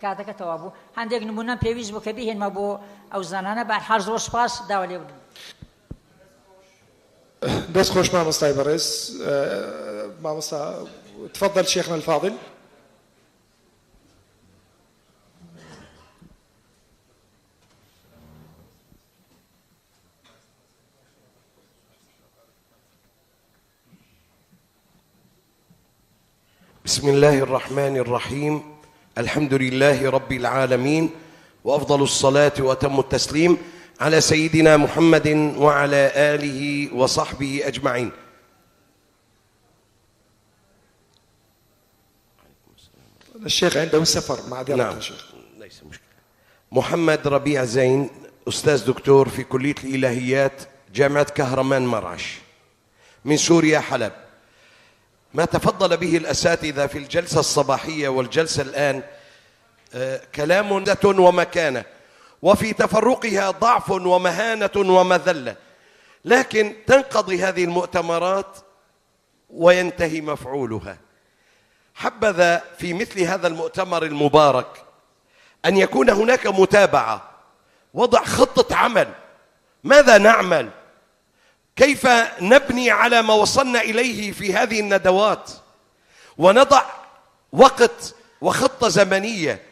کاتەکە تەواو بوو هەندێک نمونەم پێویست بوو کە بیهێنمە بۆ ئەو زانانە بەهەرحاڵ زۆر سوپاس داوا لێبوردن دەست خۆش مامۆستای بەڕێز مامۆستا تفضل شيخنا الفاضل بسم الله الرحمن الرحيم الحمد لله رب العالمين وأفضل الصلاة وأتم التسليم على سيدنا محمد وعلى آله وصحبه أجمعين. الشيخ عنده سفر معذرة. نعم ليس مشكلة. محمد ربيع زين أستاذ دكتور في كلية الإلهيات جامعة كهرمان مرعش من سوريا حلب. ما تفضل به الأساتذة في الجلسة الصباحية والجلسة الآن كلام ومكانة وفي تفرقها ضعف ومهانة ومذلة، لكن تنقضي هذه المؤتمرات وينتهي مفعولها. حبذا في مثل هذا المؤتمر المبارك أن يكون هناك متابعة، وضع خطة عمل، ماذا نعمل، كيف نبني على ما وصلنا إليه في هذه الندوات، ونضع وقت وخطة زمنية.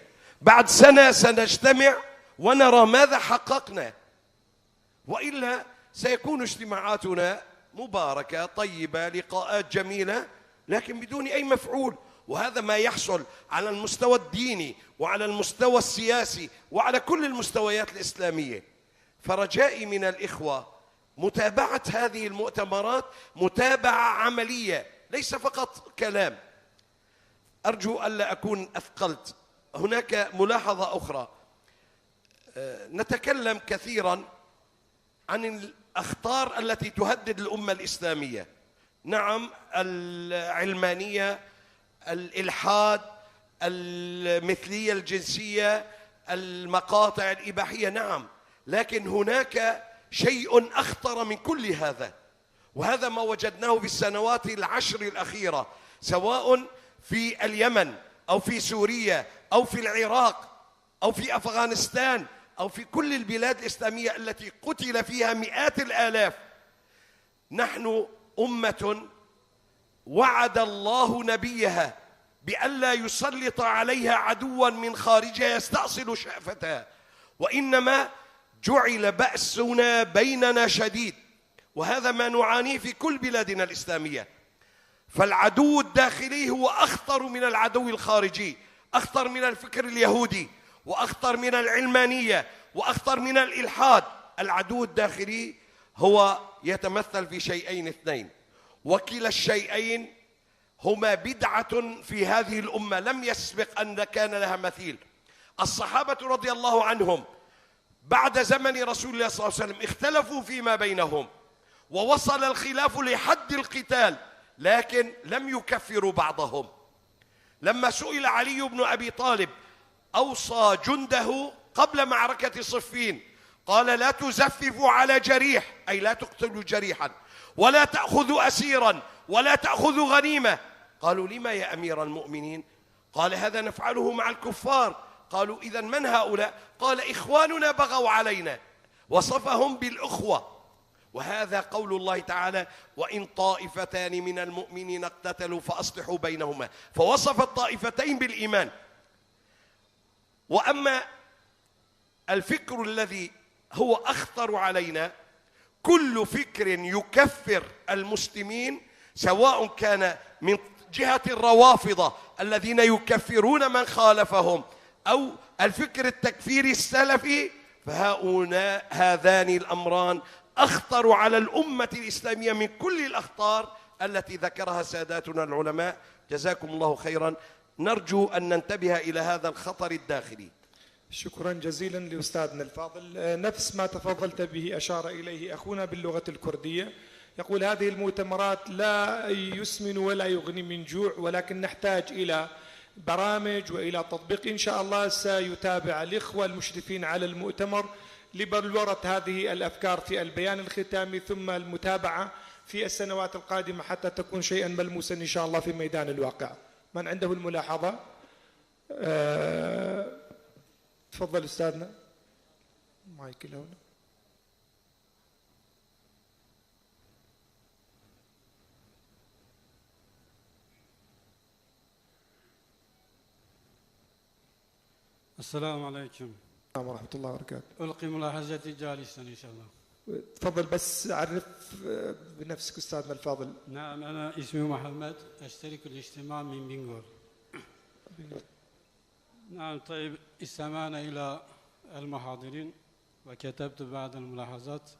بعد سنة سنجتمع ونرى ماذا حققنا، وإلا سيكون اجتماعاتنا مباركة طيبة لقاءات جميلة لكن بدون أي مفعول. وهذا ما يحصل على المستوى الديني وعلى المستوى السياسي وعلى كل المستويات الإسلامية. فرجائي من الإخوة متابعة هذه المؤتمرات متابعة عملية ليس فقط كلام. أرجو ألا أكون أثقلت. هناك ملاحظة أخرى، نتكلم كثيرا عن الأخطار التي تهدد الأمة الإسلامية. نعم، العلمانية، الإلحاد، المثلية الجنسية، المقاطع الإباحية، نعم، لكن هناك شيء أخطر من كل هذا، وهذا ما وجدناه في السنوات العشر الأخيرة، سواء في اليمن أو في سوريا أو في العراق أو في أفغانستان أو في كل البلاد الإسلامية التي قتل فيها مئات الآلاف. نحن أمة وعد الله نبيها بألا يسلط عليها عدوا من خارجها يستأصل شأفتها، وإنما جعل بأسنا بيننا شديد، وهذا ما نعانيه في كل بلادنا الإسلامية. فالعدو الداخلي هو أخطر من العدو الخارجي، أخطر من الفكر اليهودي، وأخطر من العلمانية، وأخطر من الإلحاد. العدو الداخلي هو يتمثل في شيئين اثنين، وكلا الشيئين هما بدعة في هذه الأمة لم يسبق أن كان لها مثيل. الصحابة رضي الله عنهم بعد زمن رسول الله صلى الله عليه وسلم اختلفوا فيما بينهم، ووصل الخلاف لحد القتال، لكن لم يكفروا بعضهم. لما سئل علي بن أبي طالب أوصى جنده قبل معركة صفين، قال: لا تزففوا على جريح، أي لا تقتلوا جريحا، ولا تأخذوا أسيرا، ولا تأخذوا غنيمة. قالوا: لما يا أمير المؤمنين؟ قال: هذا نفعله مع الكفار. قالوا: إذن من هؤلاء؟ قال: إخواننا بغوا علينا. وصفهم بالأخوة، وهذا قول الله تعالى: وإن طائفتان من المؤمنين اقتتلوا فأصلحوا بينهما، فوصف الطائفتين بالإيمان. وأما الفكر الذي هو أخطر علينا، كل فكر يكفر المسلمين، سواء كان من جهة الروافضة الذين يكفرون من خالفهم، أو الفكر التكفيري السلفي، فهؤلاء هذان الأمران أخطر على الأمة الإسلامية من كل الأخطار التي ذكرها ساداتنا العلماء. جزاكم الله خيرا. نرجو أن ننتبه إلى هذا الخطر الداخلي. شكرا جزيلا لأستاذنا الفاضل. نفس ما تفضلت به أشار إليه أخونا باللغة الكردية، يقول: هذه المؤتمرات لا يسمن ولا يغني من جوع، ولكن نحتاج إلى برامج وإلى تطبيق. إن شاء الله سيتابع الإخوة المشرفين على المؤتمر لبلورة هذه الأفكار في البيان الختامي، ثم المتابعة في السنوات القادمة حتى تكون شيئا ملموسا إن شاء الله في ميدان الواقع. من عنده الملاحظة؟ تفضل أستاذنا. مايك هنا. السلام عليكم ورحمة الله وبركاته. ألقي ملاحظتي جالسا إن شاء الله. تفضل بس عرف بنفسك أستاذنا الفاضل. نعم، أنا اسمي محمد، أشترك الاجتماع من بنغور. نعم، طيب، استمعنا إلى المحاضرين وكتبت بعض الملاحظات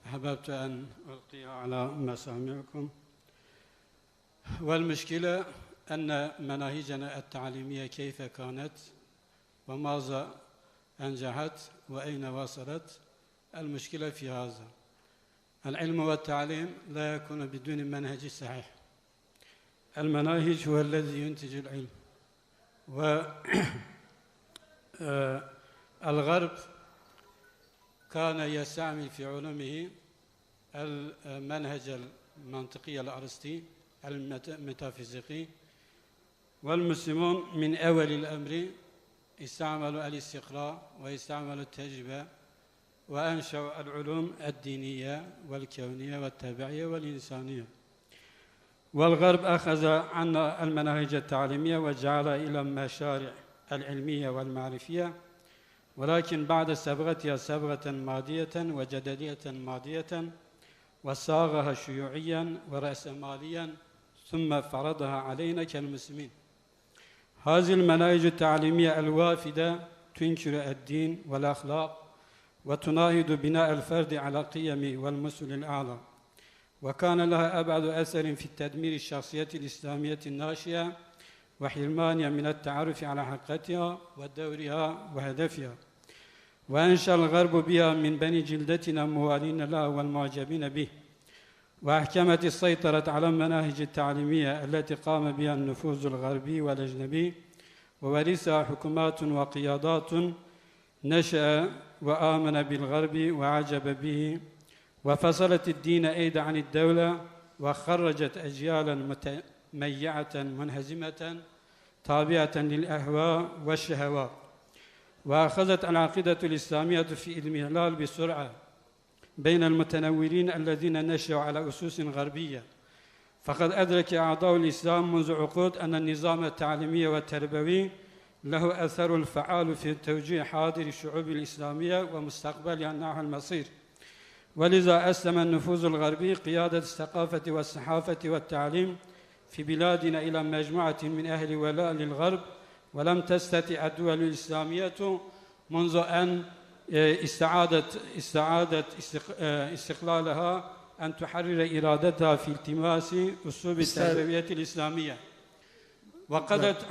أحببت أن ألقيها على مسامعكم. والمشكلة أن مناهجنا التعليمية كيف كانت وماذا أنجحت وأين وصلت. المشكلة في هذا. العلم والتعليم لا يكون بدون منهج صحيح. المناهج هو الذي ينتج العلم. والغرب كان يستعمل في علومه المنهج المنطقي الأرسطي الميتافيزيقي، والمسلمون من أول الأمر استعملوا الاستقراء واستعملوا التجربة، وأنشأوا العلوم الدينية والكونية والتبعية والإنسانية. والغرب أخذ عنا المناهج التعليمية وجعل إلى المشاريع العلمية والمعرفية، ولكن بعد صبغتها صبغة مادية وجدلية مادية، وصاغها شيوعيا ورأسماليا، ثم فرضها علينا كالمسلمين. هذه المناهج التعليمية الوافدة تنكر الدين والأخلاق وتناهض بناء الفرد على القيم والمثل الأعلى، وكان لها أبعد أثر في تدمير الشخصية الإسلامية الناشئة وحرمانها من التعرف على حقيقتها ودورها وهدفها. وأنشأ الغرب بها من بني جلدتنا موالين لها والمعجبين به، وأحكمت السيطرة على المناهج التعليمية التي قام بها النفوذ الغربي والأجنبي، وورثها حكومات وقيادات نشأ وآمن بالغرب وعجب به، وفصلت الدين أيضا عن الدولة، وخرجت أجيالا متميعة منهزمة تابعة للأهواء والشهوات، وأخذت العقيدة الإسلامية في المهلال بسرعة بين المتنورين الذين نشأوا على أسس غربية. فقد أدرك أعضاء الإسلام منذ عقود أن النظام التعليمي والتربوي له أثر الفعال في توجيه حاضر الشعوب الإسلامية ومستقبلها نحو المصير، ولذا أسلم النفوذ الغربي قيادة الثقافة والصحافة والتعليم في بلادنا إلى مجموعة من أهل ولاء للغرب، ولم تستطع الدول الإسلامية منذ أن استعادت استقلالها أن تحرر إرادتها في التماس أسلوب التربية الإسلامية، وقضت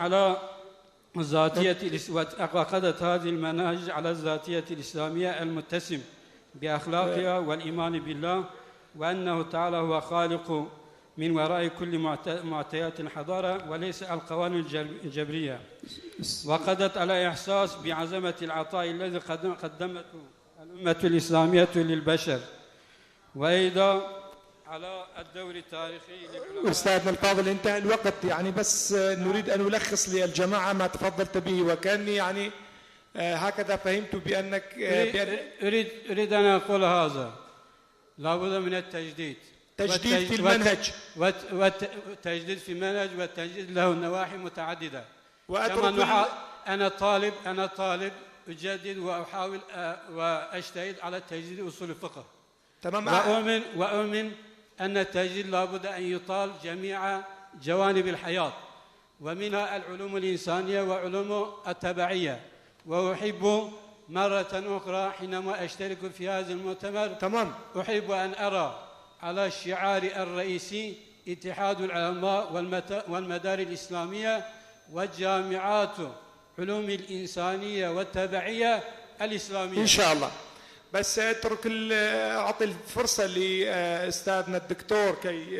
هذه المناهج على الذاتية الإسلامية المتسم بأخلاقها والإيمان بالله، وأنه تعالى هو خالق من وراء كل معطيات الحضارة وليس القوانين الجبرية، وقضت على إحساس بعظمة العطاء الذي قدمته الأمة الإسلامية للبشر، وأيضا على الدور التاريخي للعلماء. أستاذنا الفاضل انتهى الوقت، يعني بس نريد أن نلخص للجماعة ما تفضلت به، وكأني يعني هكذا فهمت بأنك أريد أن أقول هذا: لابد من التجديد، تجديد في المنهج، والتجديد في المنهج، والتجديد له نواحي متعددة. كما أنا طالب أجدد وأحاول وأجتهد على تجديد أصول الفقه. تمام. وأؤمن أن التجديد لابد أن يطال جميع جوانب الحياة، ومنها العلوم الإنسانية وعلوم التبعية. وأحب مرة أخرى حينما أشترك في هذا المؤتمر تمام أحب أن أرى على الشعار الرئيسي اتحاد العلماء والمدار الإسلامية والجامعات علوم الإنسانية والتبعية الإسلامية إن شاء الله. بس اترك أعطي الفرصة لأستاذنا الدكتور كي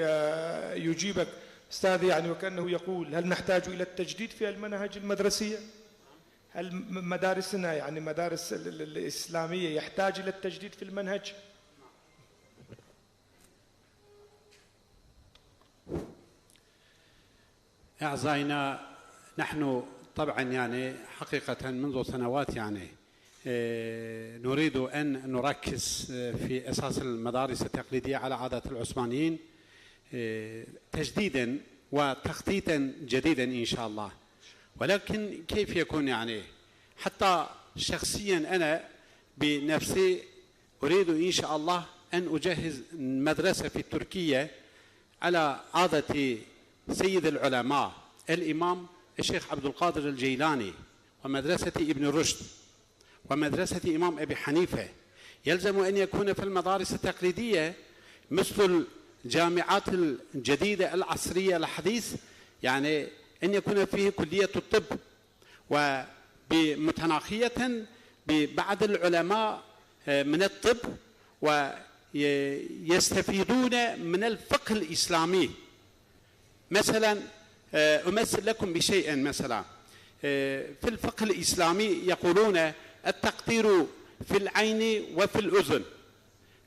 يجيبك. أستاذ، يعني وكأنه يقول: هل نحتاج إلى التجديد في المناهج المدرسية؟ هل مدارسنا يعني مدارس الإسلامية يحتاج إلى التجديد في المنهج؟ أعزائنا، نحن طبعا يعني حقيقة منذ سنوات يعني نريد أن نركز في أساس المدارس التقليدية على عادة العثمانيين تجديدا وتخطيطا جديدا إن شاء الله. ولكن كيف يكون يعني؟ حتى شخصيا أنا بنفسي أريد إن شاء الله أن أجهز مدرسة في تركيا على عادة سيد العلماء الإمام الشيخ عبد القادر الجيلاني، ومدرسة ابن رشد، ومدرسة إمام أبي حنيفة. يلزم أن يكون في المدارس التقليدية مثل الجامعات الجديدة العصرية الحديث، يعني أن يكون فيه كلية الطب، ومتناخية ببعض العلماء من الطب، ويستفيدون من الفقه الإسلامي. مثلا أمثل لكم بشيء. مثلا في الفقه الإسلامي يقولون التقطير في العين وفي الأذن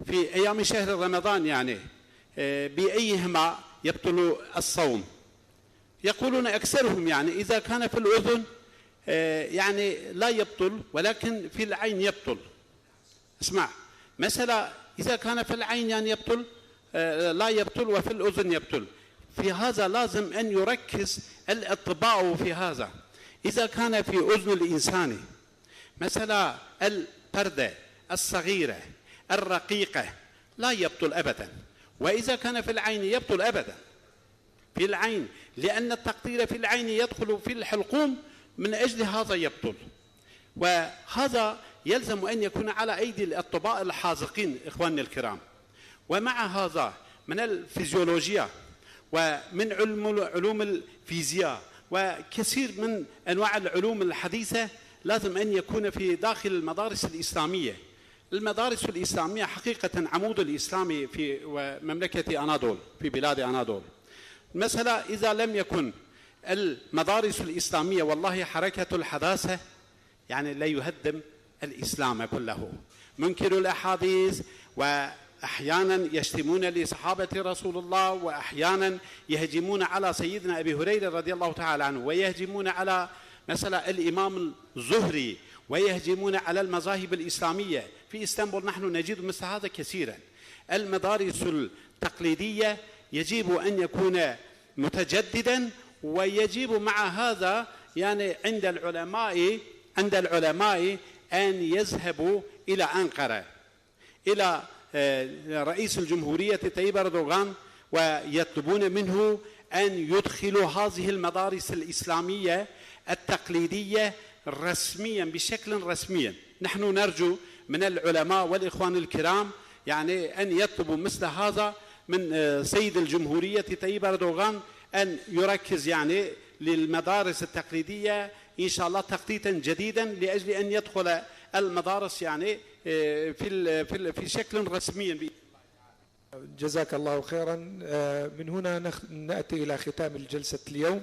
في أيام شهر رمضان، يعني بأيهما يبطل الصوم؟ يقولون أكثرهم يعني إذا كان في الأذن يعني لا يبطل، ولكن في العين يبطل. اسمع، مثلا إذا كان في العين يعني يبطل لا يبطل، وفي الأذن يبطل. في هذا لازم أن يركز الأطباء في هذا. إذا كان في أذن الإنسان مثلا البردة الصغيرة الرقيقة لا يبطل أبدا، وإذا كان في العين يبطل أبدا في العين، لأن التقطير في العين يدخل في الحلقوم، من أجل هذا يبطل. وهذا يلزم أن يكون على أيدي الأطباء الحاذقين إخواننا الكرام. ومع هذا من الفيزيولوجيا ومن علوم الفيزياء وكثير من أنواع العلوم الحديثة لازم أن يكون في داخل المدارس الإسلامية. المدارس الإسلامية حقيقة عمود الإسلامي في مملكة أناضول، في بلاد أناضول. مثلا إذا لم يكن المدارس الإسلامية، والله حركة الحداثة يعني لا يهدم الإسلام كله. منكر الأحاديث وأحيانا يشتمون لصحابة رسول الله، وأحيانا يهجمون على سيدنا أبي هريرة رضي الله تعالى عنه، ويهجمون على مثلا الإمام الزهري، ويهجمون على المذاهب الإسلامية. في إسطنبول نحن نجد مثل هذا كثيرا. المدارس التقليدية يجب أن يكون متجددا، ويجب مع هذا يعني عند العلماء أن يذهبوا إلى أنقرة إلى رئيس الجمهورية طيب أردوغان، ويطلبون منه أن يدخلوا هذه المدارس الإسلامية التقليدية رسميا بشكل رسمي. نحن نرجو من العلماء والإخوان الكرام يعني أن يطلبوا مثل هذا من سيد الجمهورية طيب أردوغان، أن يركز يعني للمدارس التقليدية إن شاء الله تخطيطا جديدا لأجل أن يدخل المدارس يعني في شكل رسمي. جزاك الله خيرا. من هنا نأتي إلى ختام الجلسة اليوم،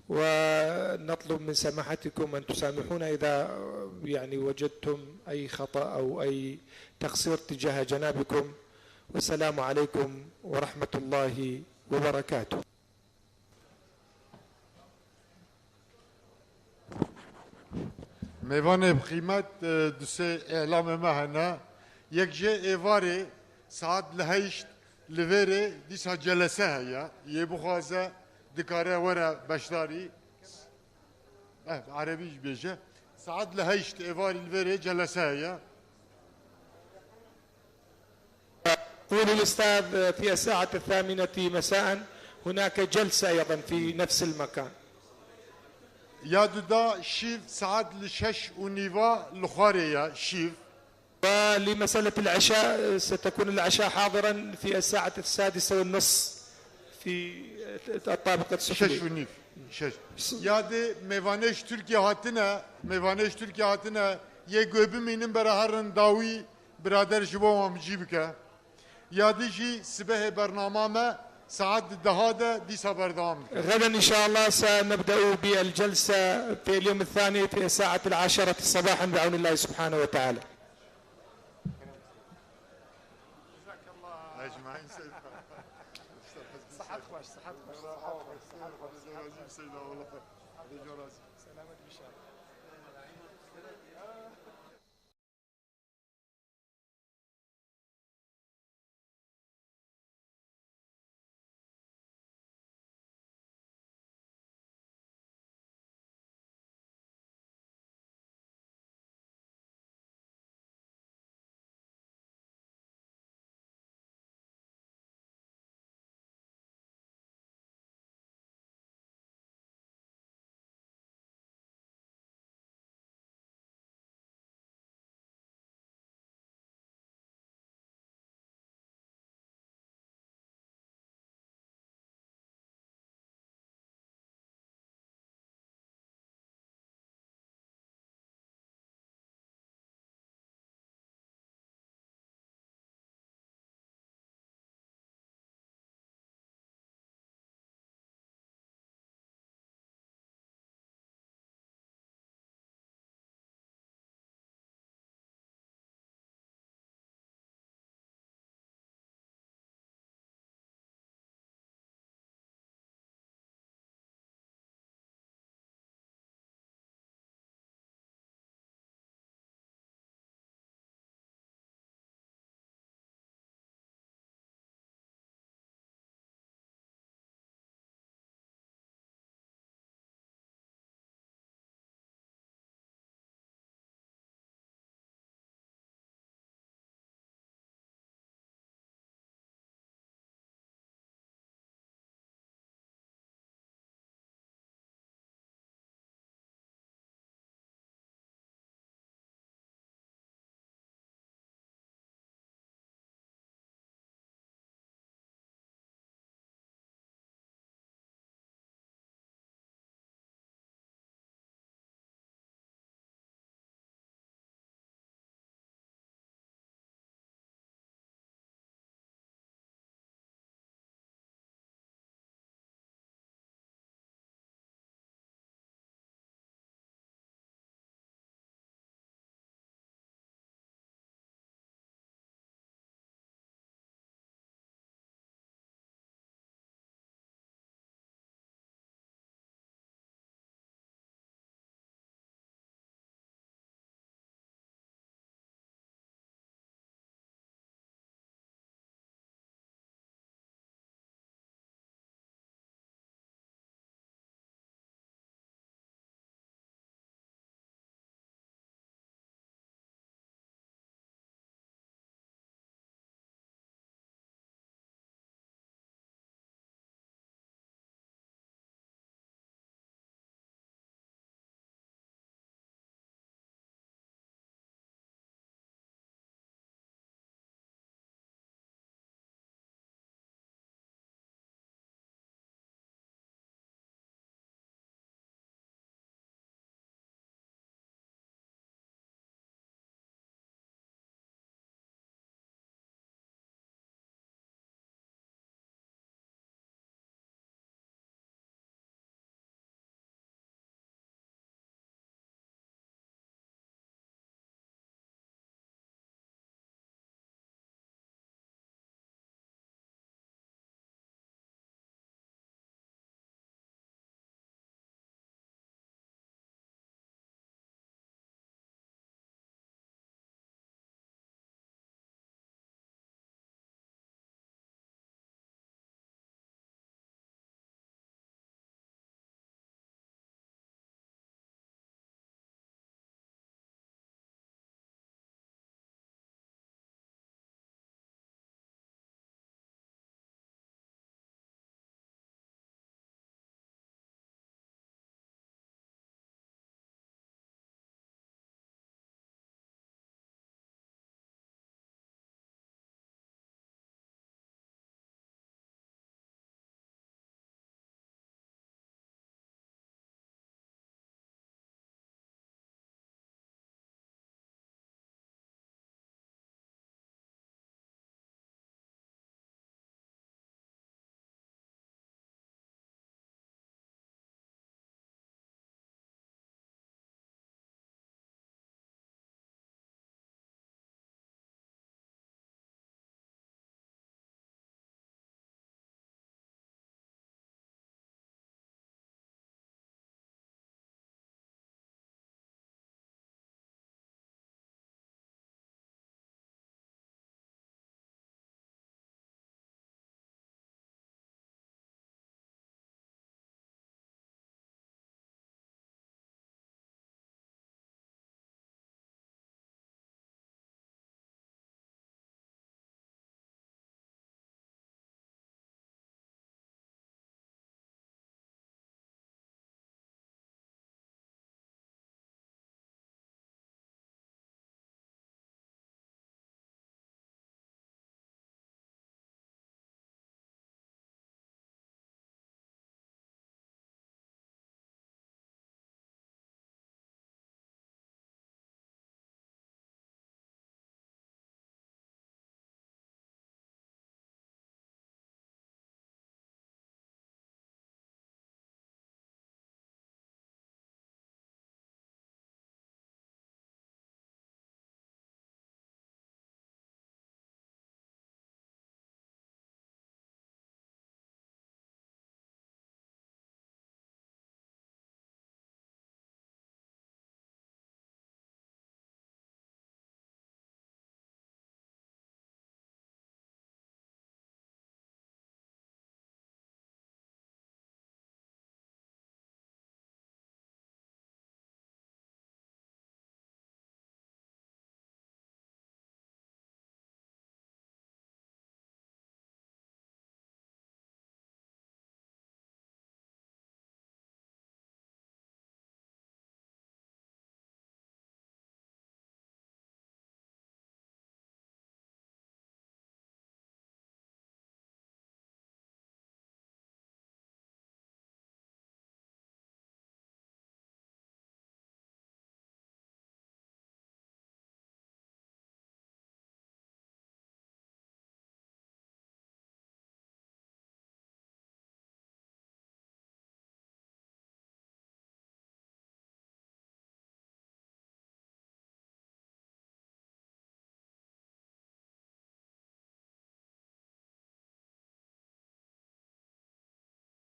ونطلب من سماحتكم أن تسامحونا إذا يعني وجدتم أي خطأ أو أي تقصير تجاه جنابكم، والسلام عليكم ورحمة الله وبركاته. میوان بخیمت دوسه اعلام مهنا یک جه ایواره ساعت لهشت لوره دیسا جلسه هیا یه بخوازه دکاره وره بشداری عربیش بیجه ساعت لهشت ایواری لوره جلسه هیا. يقول الأستاذ في الساعة 8 مساء هناك جلسة أيضا في نفس المكان. ياد دا شيف ساعات لشش ونيفا لخارية شيف. ولمسألة العشاء ستكون العشاء حاضرا في الساعة 6:30 في الطابق السفلي. شش ونيف شش. ياد ميوانش تركيا هاتنا يجوب منين برهرن داوي برادر جبوا مجيبك. يادي جي سبه برنامج ساعات الدهادة دي سبردام. غدا إن شاء الله سنبدأ بالجلسة في اليوم الثاني في الساعة 10 صباحا بعون الله سبحانه وتعالى. صحة خوش صحة خوش